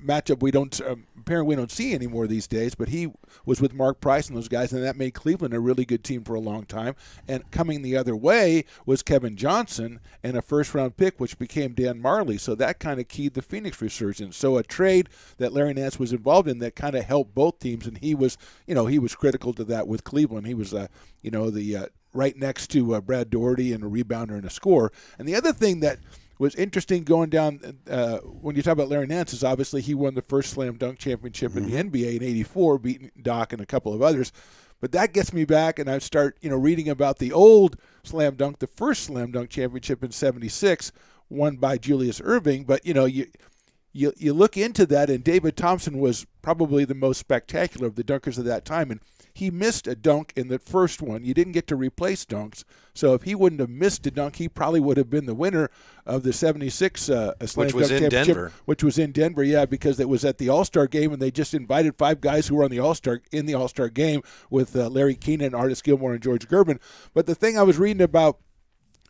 B: matchup we don't see anymore these days, but he was with Mark Price and those guys, and that made Cleveland a really good team for a long time. And coming the other way was Kevin Johnson and a first-round pick, which became Dan Marley, so that kind of keyed the Phoenix resurgence. So a trade that Larry Nance was involved in that kind of helped both teams, and he was critical to that with Cleveland. He was, the right next to Brad Doherty and a rebounder and a scorer. And the other thing that was interesting going down when you talk about Larry Nance is obviously he won the first slam dunk championship in the NBA in '84, beating Doc and a couple of others. But that gets me back, and I start reading about the old slam dunk, the first slam dunk championship in '76, won by Julius Erving. But you look into that, and David Thompson was probably the most spectacular of the dunkers of that time, and he missed a dunk in the first one. You didn't get to replace dunks. So if he wouldn't have missed a dunk, he probably would have been the winner of the 76 slam
D: Which was
B: dunk
D: in
B: championship,
D: Denver.
B: which was in Denver, yeah, because it was at the All-Star game, and they just invited 5 guys who were on the All-Star game with Larry Keenan, Artis Gilmore, and George Gervin. But the thing I was reading about,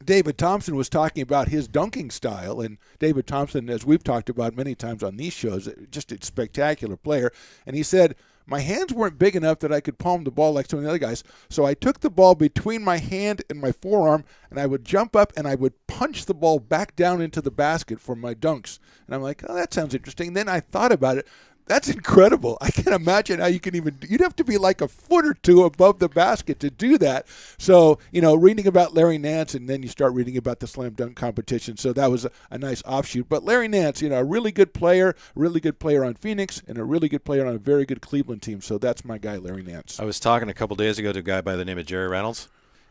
B: David Thompson was talking about his dunking style, and David Thompson, as we've talked about many times on these shows, just a spectacular player. And he said, my hands weren't big enough that I could palm the ball like some of the other guys, so I took the ball between my hand and my forearm, and I would jump up and I would punch the ball back down into the basket for my dunks. And I'm like, oh, that sounds interesting. Then I thought about it. That's incredible. I can't imagine how you can you'd have to be like a foot or two above the basket to do that. So, reading about Larry Nance, and then you start reading about the slam dunk competition. So that was a nice offshoot. But Larry Nance, a really good player on Phoenix, and a really good player on a very good Cleveland team. So that's my guy, Larry Nance.
D: I was talking a couple days ago to a guy by the name of Jerry Reynolds,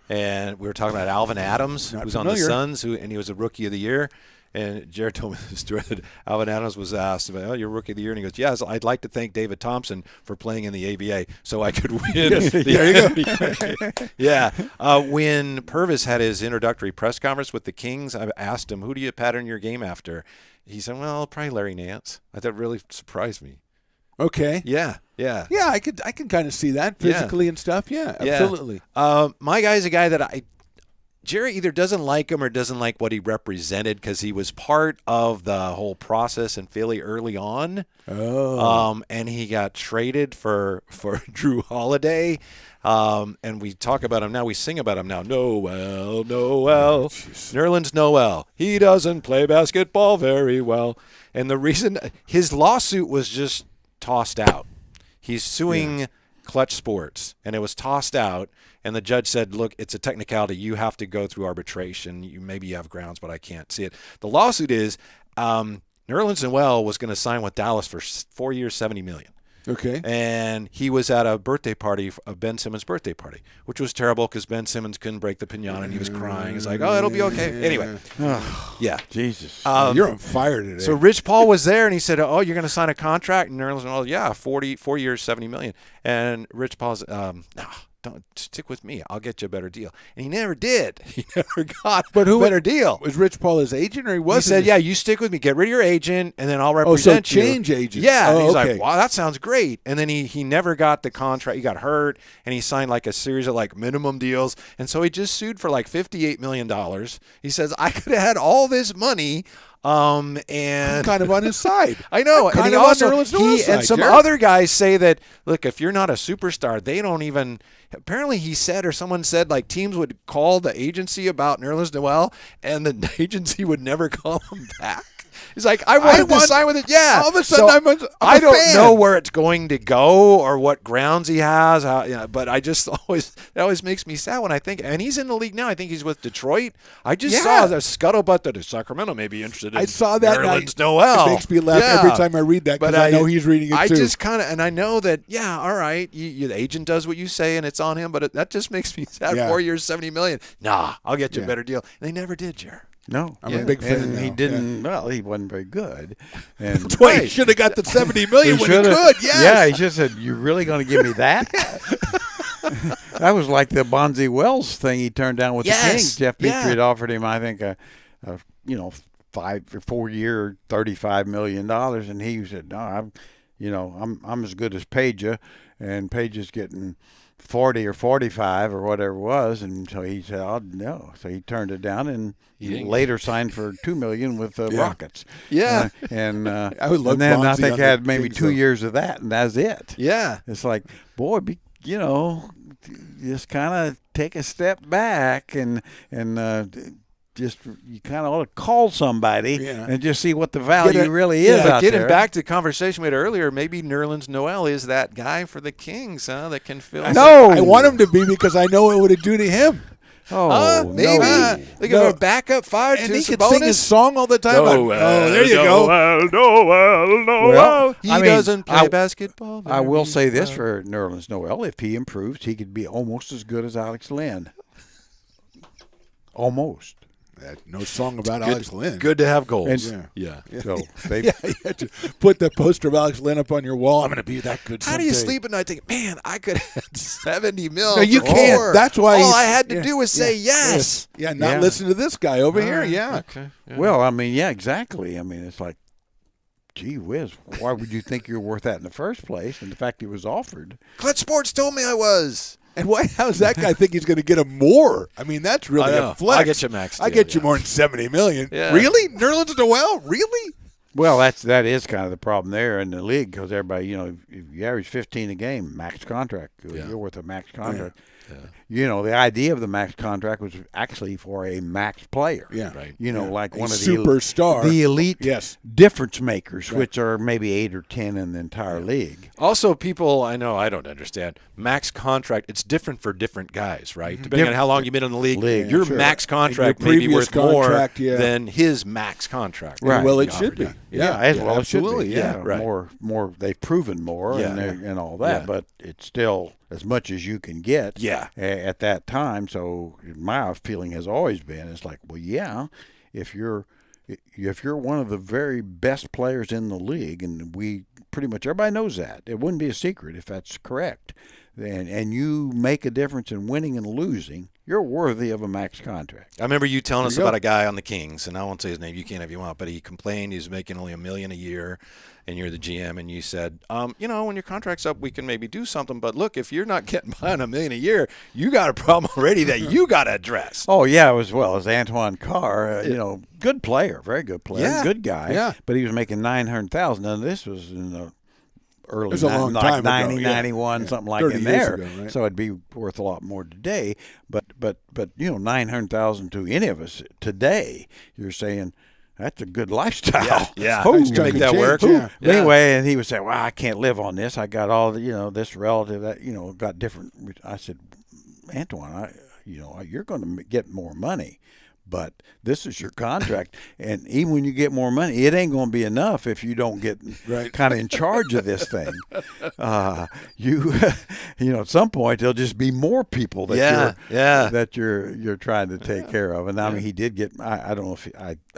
D: and we were talking about Alvin Adams, who's on the Suns, and he was a Rookie of the Year. And Jared told me the story that Alvin Adams was asked about, oh, you're Rookie of the Year. And he goes, yes, I'd like to thank David Thompson for playing in the ABA so I could win. There you go. Yeah. When Purvis had his introductory press conference with the Kings, I asked him, who do you pattern your game after? He said, well, probably Larry Nance. That really surprised me.
B: Okay.
D: Yeah.
B: Yeah, I can kind of see that physically and stuff. Yeah, absolutely.
D: My guy's a guy that Jerry either doesn't like him or doesn't like what he represented because he was part of the whole process in Philly early on.
B: Oh.
D: And he got traded for Drew Holiday. And we talk about him now. We sing about him now. Noel. Nerlens Noel. He doesn't play basketball very well. And the reason his lawsuit was just tossed out. He's suing Clutch Sports, and it was tossed out. And the judge said, look, it's a technicality. You have to go through arbitration. Maybe you have grounds, but I can't see it. The lawsuit is Nerlens Noel was going to sign with Dallas for 4 years, $70 million.
B: Okay.
D: And he was at a birthday party, a Ben Simmons birthday party, which was terrible because Ben Simmons couldn't break the pinata and he was crying. He's like, oh, it'll be okay. Anyway. Yeah.
E: Jesus.
B: You're on fire today.
D: So Rich Paul was there and he said, oh, you're going to sign a contract? And Nerlens Noel, yeah, 4 years, $70 million. And Rich Paul's, no. Don't stick with me. I'll get you a better deal. And he never did. He never got a better deal.
B: Was Rich Paul his agent, or he was?
D: He said, yeah, you stick with me. Get rid of your agent, and then I'll represent you.
B: Change agents.
D: Yeah.
B: Oh,
D: and he's
B: okay.
D: like, wow, that sounds great. And then he never got the contract. He got hurt, and he signed like a series of like minimum deals. And so he just sued for like $58 million. He says, I could have had all this money. And
B: I'm kind of on his side.
D: I know.
B: I'm
D: And he
B: kind of on
D: also,
B: Nerlens Noel's
D: and
B: side,
D: some
B: Jared.
D: other guys say that, look, if you're not a superstar, they don't even, apparently he said, or someone said, like teams would call the agency about Nerlens Noel and the agency would never call him back. He's like, I wanted to sign with it. Yeah.
B: All of a sudden, I'm a
D: I don't
B: fan.
D: know where it's going to go or what grounds he has. But I just that always makes me sad when I think, and he's in the league now. I think he's with Detroit. I just saw the scuttlebutt that Sacramento may be interested in.
B: I saw that.
D: Nerlens Noel.
B: It makes me laugh every time I read that because I know he's reading it too.
D: I just kind of, and I know that, yeah, all right, the agent does what you say and it's on him, but that just makes me sad.
B: Yeah.
D: 4 years, $70 million. Nah, I'll get you a better deal. And they never did, Jared.
E: No,
B: I'm a big fan
E: And
B: now.
E: he didn't. Well, he wasn't very good. And
B: Wait, he should have got the $70 million when he
E: should've-
B: could. Yes.
E: Yeah, he just said, "You really going to give me that?" That was like the Bonzi Wells thing he turned down with the Kings. Jeff Petrie had offered him, I think, a 5 or 4 year, $35 million, and he said, "No, I'm as good as Peja, and Peja's getting 40 or 45 or whatever it was," and so he said, "Oh no." So he turned it down and later signed for $2 million with the Rockets.
D: Yeah.
B: I would love
E: and then I
B: Bonzi
E: think
B: on
E: had
B: the
E: maybe
B: Kings,
E: 2
B: though.
E: years of that, and that's it.
D: Yeah.
E: It's like, boy, just kind of take a step back and just you kind of ought to call somebody and just see what the value really is out
D: getting
E: there.
D: back to the conversation we had earlier, maybe Nerlens Noel is that guy for the Kings, that can fill.
E: No.
B: I want him to be because I know what it would do to him.
E: Oh,
D: maybe.
E: no.
D: They give him a backup five
B: And
D: to
B: he
D: some
B: could sing his
D: bonus.
B: song all the time. There you go.
E: Well,
D: He
E: I mean,
D: doesn't play basketball.
E: I will
D: very
E: say this
D: well.
E: for Nerlens Noel: if he improves, he could be almost as good as Alex Len. Almost.
B: No song about Alex Lynn.
D: Good to have goals.
C: And-
D: yeah.
C: So they
B: Yeah, you had to put the poster of Alex Lynn up on your wall. I'm going to be that good.
D: How do you
B: someday.
D: sleep at night thinking, man, I could have had 70 mil?
B: No, you
D: for
B: can't.
D: more.
B: That's why
D: all
B: he's-
D: I had to
B: yeah,
D: do was say yes.
B: Yeah, not
C: Yeah.
B: listen to this guy over here. Yeah.
D: Okay. Yeah.
C: Well, I mean, yeah, exactly. I mean, it's like, gee whiz, why would you think you were worth that in the first place? And the fact it was offered.
D: Clutch Sports told me I was.
B: And why? How's that guy think he's going to get him more? I mean, that's
D: I
B: really
D: know.
B: a flex.
D: I'll get you max
B: I
D: deal,
B: get you
D: yeah.
B: more than $70 million.
D: Yeah.
B: Really, Nerlens Noel? Really?
C: Well, that is kind of the problem there in the league because everybody, you know, if you average 15 a game, max contract,
D: Yeah.
C: you're worth a max contract.
D: Yeah.
C: You know, the idea of the max contract was actually for a max player.
B: Yeah.
D: Right.
C: You know,
B: Yeah.
C: like
B: A
C: one of
B: superstar.
C: the elite
B: Yes.
C: difference makers,
B: Right.
C: which are maybe 8 or 10 in the entire league.
D: Also, people I know I don't understand max contract. It's different for different guys, right? Depending on how long you've been in the league,
C: League,
D: your
C: sure.
D: max contract
B: And your
D: may be
B: previous
D: worth more
B: contract, yeah.
D: than his max contract.
C: Right.
B: Well,
D: He
B: it should
D: offered
B: be.
D: you.
B: Yeah,
C: as well it should
B: absolutely.
C: be.
B: Yeah.
D: right.
C: More they've proven more
D: Yeah.
C: and all that,
D: Yeah.
C: but it's still as much as you can get
D: Yeah.
C: at that time. So my feeling has always been, it's like, well, yeah, if you're one of the very best players in the league, and we pretty much everybody knows that, it wouldn't be a secret if that's correct, and you make a difference in winning and losing, you're worthy of a max contract.
D: I remember you telling us
B: There you
D: about a guy on the Kings, and I won't say his name. You can if you want, but he complained he was making only $1 million a year, and you're the GM, and you said, you know, when your contract's up, we can maybe do something. But look, if you're not getting by on $1 million a year, you got a problem already that you got to address.
C: Oh yeah, as well as Antoine Carr, you know, good player, very good player,
D: Yeah.
C: good guy.
B: Yeah.
C: But he was making $900,000, and this was in the early
B: was a long time ago,
C: 90,
B: yeah.
C: 91,
B: Yeah.
C: something like
B: 30
C: in
B: years
C: there.
B: ago, right?
C: So it'd be worth a lot more today. But you know, 900,000 to any of us today, you're saying that's a good lifestyle.
D: Yeah.
C: Ooh.
B: Nice chunk
D: make
B: of
D: that
B: change,
D: work.
B: yeah.
D: Yeah.
C: Anyway, and he would say, "Well, I can't live on this. I got all the, you know, this relative that, you know, got different." I said, "Antoine, you're going to get more money, but this is your contract, and even when you get more money, it ain't going to be enough if you don't get
B: Right.
C: kind of in charge of this thing. You know, at some point there'll just be more people that you're trying to take care of." And I mean, he did get. I don't know if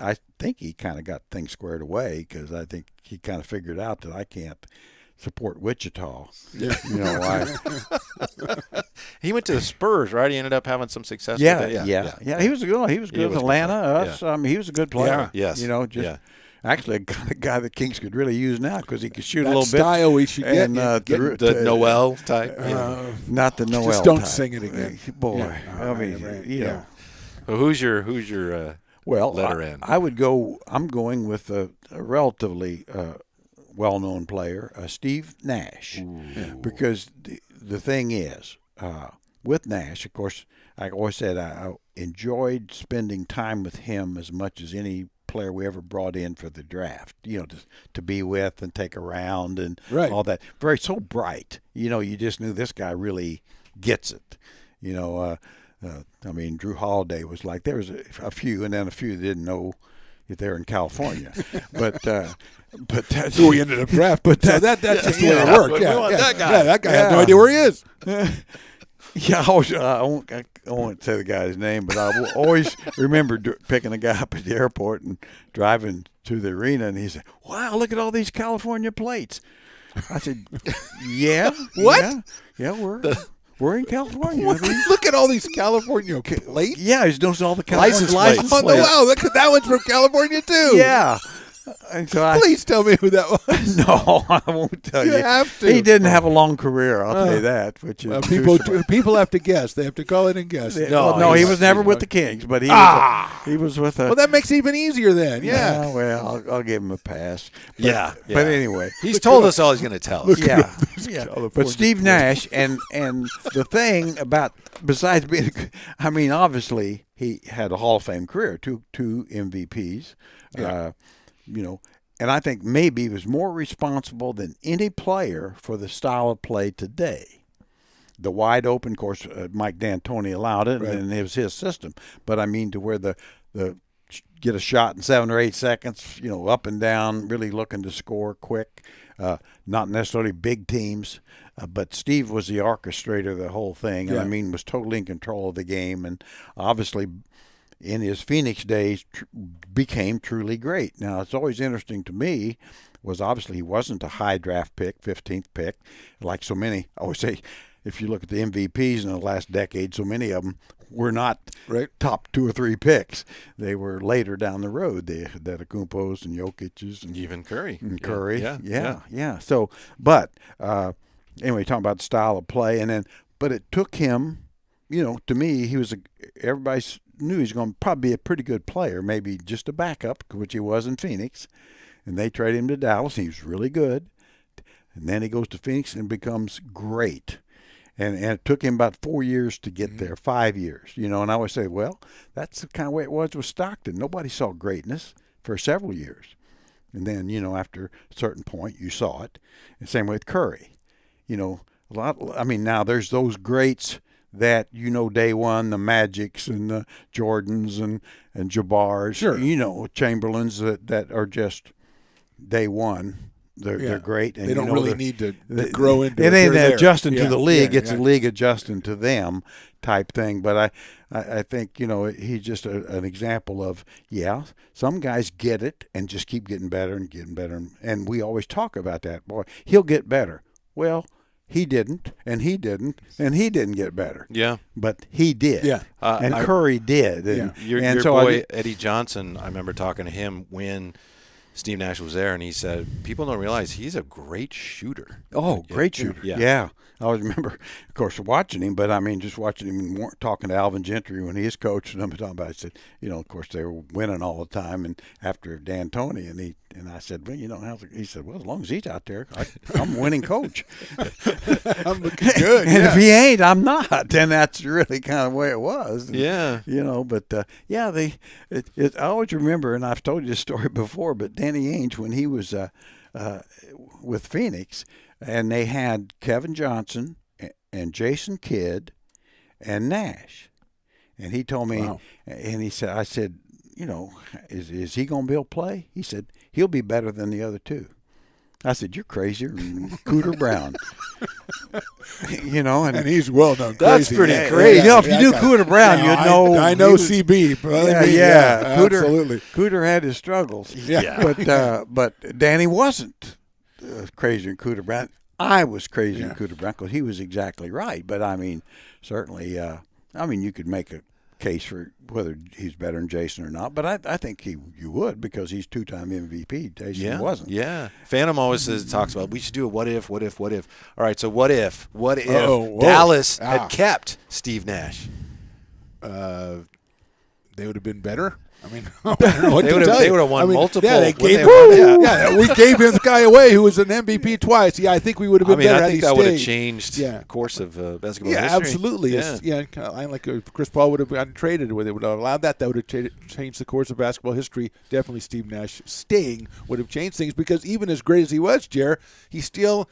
C: I think he kind of got things squared away because I think he kind of figured out that I can't support Wichita.
B: Yeah.
C: You know,
D: He went to the Spurs, right? He ended up having some success
C: yeah,
D: with it.
C: yeah. He was good. He was good
D: He
C: with
D: was a good
C: Atlanta.
D: player.
C: Us. I mean, he was a good player.
D: Yeah. Yes.
C: You know, just
D: Yeah.
C: actually a guy that Kings could really use now because he could shoot
B: That
C: a little bit.
B: style we should get.
C: And,
B: get
D: The Noel type.
C: Not the Noel.
B: just don't
C: type.
B: sing it again.
C: Boy.
B: Yeah.
C: I mean,
B: Right.
C: you
B: Yeah.
C: know.
D: So who's your
C: Well,
D: letter in?
C: I would go. I'm going with a relatively well-known player, Steve Nash, because the thing is, with Nash, of course, I always said I enjoyed spending time with him as much as any player we ever brought in for the draft. You know, to be with and take around and
B: Right.
C: all that. Very so bright. You know, you just knew this guy really gets it. You know. I mean, Drew Holiday was like, there was a few, and then a few that didn't know if they're in California. but that's
B: Who we ended up drafting. But that's just the way it worked.
D: But
B: Yeah,
D: we want
B: yeah.
D: that guy.
B: Yeah, that guy had no
C: Yeah.
B: idea where he is.
C: Yeah, I won't say the guy's name, but I will always remember picking a guy up at the airport and driving to the arena, and he said, "Wow, look at all these California plates." I said, "Yeah,
B: What?
C: Yeah, we're in California." I mean,
B: Look at all these California plates.
C: yeah, he's noticing all the California
D: License plates.
B: Oh, no, wow, look, that one's from California, too.
C: Yeah. And so
B: Please tell me who that was.
C: no, I won't tell you.
B: You have to.
C: He didn't have a long career, I'll tell you that. Which is
B: People have to guess. They have to call it and guess.
C: No, he was never with the Kings, but he was with a.
B: Well, that makes it even easier then. Yeah.
C: Well, I'll give him a pass. But,
D: Yeah,
C: But
D: yeah.
C: anyway,
D: He's told us all he's going to tell us.
C: yeah. But Steve Nash and the thing about besides being, I mean, obviously he had a Hall of Fame career, two MVPs.
B: Yeah.
C: You know, and I think maybe he was more responsible than any player for the style of play today. The wide open, of course, Mike D'Antoni allowed it,
B: Right.
C: and it was his system. But I mean, to where the get a shot in 7 or 8 seconds, you know, up and down, really looking to score quick. Not necessarily big teams, but Steve was the orchestrator of the whole thing, and
B: Yeah.
C: I mean, was totally in control of the game, and obviously
E: in his Phoenix days became truly great. Now, it's always interesting to me was obviously he wasn't a high draft pick, 15th pick, like so many. I always say, if you look at the MVPs in the last decade, so many of them were not top 2 or 3 picks. They were later down the road. The Antetokounmpos and Jokic's and
D: Even Curry.
E: and Curry.
D: Yeah.
E: Yeah. So, but anyway, talking about the style of play, but it took him. To me, everybody knew he was going to probably be a pretty good player, maybe just a backup, which he was in Phoenix. And they traded him to Dallas. And he was really good. And then he goes to Phoenix and becomes great. And it took him about 4 years to get there, 5 years. And I always say, well, that's the kind of way it was with Stockton. Nobody saw greatness for several years. And then, after a certain point, you saw it. And same way with Curry. Now there's those greats that day one, the Magics and the Jordans and Jabbars, Chamberlains that are just day one. They're great. And
B: they don't really need to grow into
E: it. It ain't
B: They're
E: adjusting
B: there.
E: to the league.
B: Yeah,
E: it's a league adjusting to them type thing. But I think, he's just an example of, some guys get it and just keep getting better and getting better. And we always talk about that. Boy, he'll get better. Well, he didn't, and he didn't, and he didn't get better.
D: Yeah.
E: But he did.
B: Yeah.
E: And Curry did. And,
D: Your boy, Eddie Johnson, I remember talking to him when Steve Nash was there, and he said, people don't realize he's a great shooter.
E: Oh, great shooter. Yeah. I always remember, of course, watching him, but just watching him talking to Alvin Gentry when he was coaching him. Talking about, I said, of course, they were winning all the time, and after D'Antoni, and I said, well, he said, well, as long as he's out there, I'm a winning coach.
B: I'm looking good.
E: And if he ain't, I'm not. And that's really kind of the way it was.
D: Yeah.
E: But I always remember, and I've told you this story before, but Danny Ainge, when he was with Phoenix, and they had Kevin Johnson and Jason Kidd and Nash. And he told me, and I said, is he going to be able to play? He said, he'll be better than the other two. I said, you're crazier than Cooter Brown.
B: And he's well known.
D: That's
B: crazy.
D: pretty crazy.
E: If you knew Cooter Brown, you'd know.
B: I know CB.
E: Cooter,
B: absolutely.
E: Cooter had his struggles.
B: Yeah.
E: But Danny wasn't crazier than Cooter Brown. I was crazy than Cooter Brown because he was exactly right. But certainly, you could make a case for whether he's better than Jason or not. But I think you would, because he's 2-time MVP. Jason wasn't.
D: Yeah. Phantom always talks about, we should do a what if. All right, so what if Dallas had kept Steve Nash?
B: They would have been better. I don't know what
D: They
B: to
D: would
B: tell
D: have
B: you.
D: won multiple.
B: Yeah, they
D: wouldn't
B: gave
D: they have won?
B: we gave him the guy away who was an MVP twice. Yeah, I think we would have been better
D: I
B: had
D: think
B: he
D: that would have
B: stayed.
D: changed the course of basketball
B: Yeah,
D: history.
B: absolutely. I like if Chris Paul would have gotten traded, would have allowed that would have changed the course of basketball history. Definitely Steve Nash staying would have changed things, because even as great as he was, Jer, he still,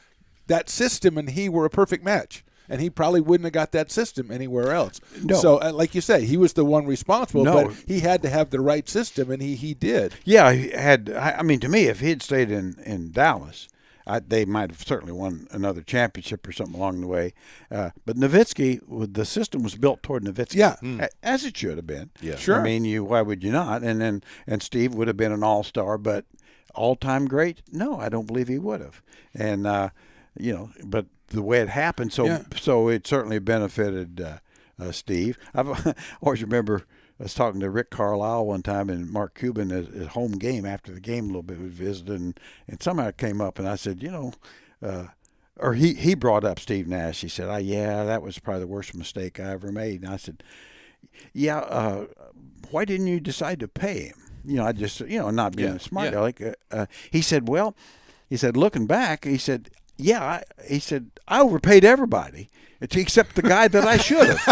B: that system and he were a perfect match. And he probably wouldn't have got that system anywhere else.
E: No.
B: So, like you say, he was the one responsible,
E: No.
B: but he had to have the right system, and he did.
E: Yeah, he had. To me, if he had stayed in Dallas, they might have certainly won another championship or something along the way. But Nowitzki, the system was built toward Nowitzki.
B: Yeah.
E: As it should have been.
D: Yeah.
B: Sure.
E: Why would you not? And Steve would have been an all-star, but all-time great? No, I don't believe he would have. And but the way it happened, so it certainly benefited Steve. I always remember I was talking to Rick Carlisle one time, and Mark Cuban at his home game, after the game a little bit, was visiting, and somehow it came up, and I said, or he brought up Steve Nash. He said, that was probably the worst mistake I ever made. And I said, why didn't you decide to pay him? I just, not being smart.
D: Yeah.
E: He said, looking back, he said, I overpaid everybody except the guy that I should have.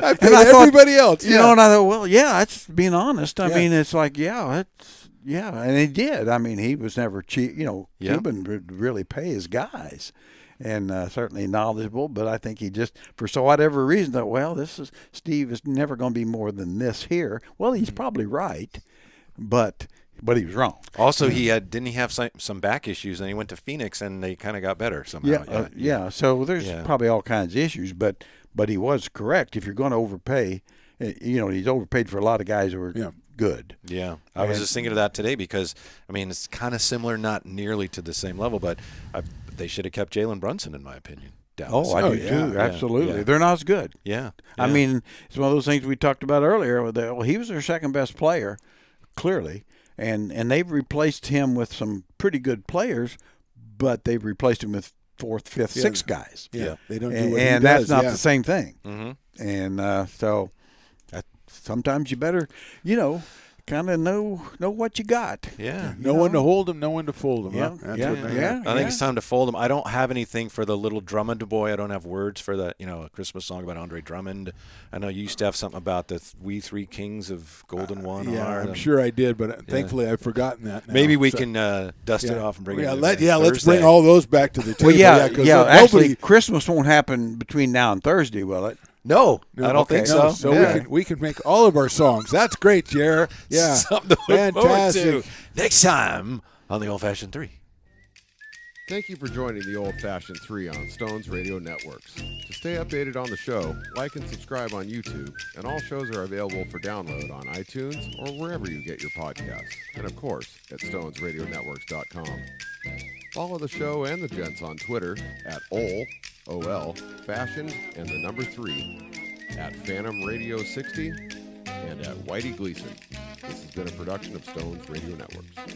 B: I paid everybody else.
E: And I thought, that's being honest. It's like, and he did. He was never cheap. Cuban would really pay his guys, and certainly knowledgeable. But I think he just, for whatever reason, thought, Steve is never going to be more than this here. Well, he's probably right, but he was wrong.
D: Also, didn't he have some back issues, and he went to Phoenix, and they kind of got better somehow.
E: So there's probably all kinds of issues, but he was correct. If you're going to overpay, he's overpaid for a lot of guys who are
B: Yeah.
E: good.
D: Yeah, I was just thinking of that today because, I mean, it's kind of similar, not nearly to the same level, but they should have kept Jalen Brunson, in my opinion. Dallas.
E: Oh, I do
B: yeah.
E: too.
D: Yeah,
E: Absolutely.
D: yeah.
E: They're not as good.
D: Yeah.
E: I
D: yeah.
E: mean, it's one of those things we talked about earlier. Well, he was their second best player, clearly, and they've replaced him with some pretty good players, but they've replaced him with fourth, fifth, sixth guys.
B: Yeah, they don't do
E: And,
B: what he
E: and that's
B: does,
E: not
B: yeah.
E: the same thing.
D: Mm-hmm.
E: And so sometimes you better, kind of know what you got.
D: Yeah.
B: No one to hold him, no one to fold him.
E: Yeah,
B: Huh? That's
E: yeah,
B: what they
E: yeah.
B: have.
D: I think it's time to fold them. I don't have anything for the little Drummond boy. I don't have words for the, a Christmas song about Andre Drummond. I know you used to have something about the We Three Kings of Golden One.
B: Yeah,
D: are.
B: I'm sure I did, but thankfully I've forgotten that now.
D: Maybe we
B: So,
D: can dust it off and bring it.
B: yeah,
D: in
B: let's bring
D: Thursday.
B: all those back to the table.
E: Well,
B: 'cause
E: actually,
B: nobody.
E: Christmas won't happen between now and Thursday, will it?
D: No, I don't
E: okay.
D: think
B: No,
D: so.
B: so
D: Yeah.
B: we can make all of our songs. That's great, Jer. Yeah,
D: Something to look forward
B: fantastic.
D: to next time on the Old Fashioned 3.
F: Thank you for joining the Old Fashioned 3 on Stones Radio Networks. To stay updated on the show, like and subscribe on YouTube, and all shows are available for download on iTunes or wherever you get your podcasts, and of course at stonesradionetworks.com. Follow the show and the gents on Twitter at OL, Fashioned, and the number 3, at Phantom Radio 60, and at Whitey Gleason. This has been a production of Stones Radio Networks.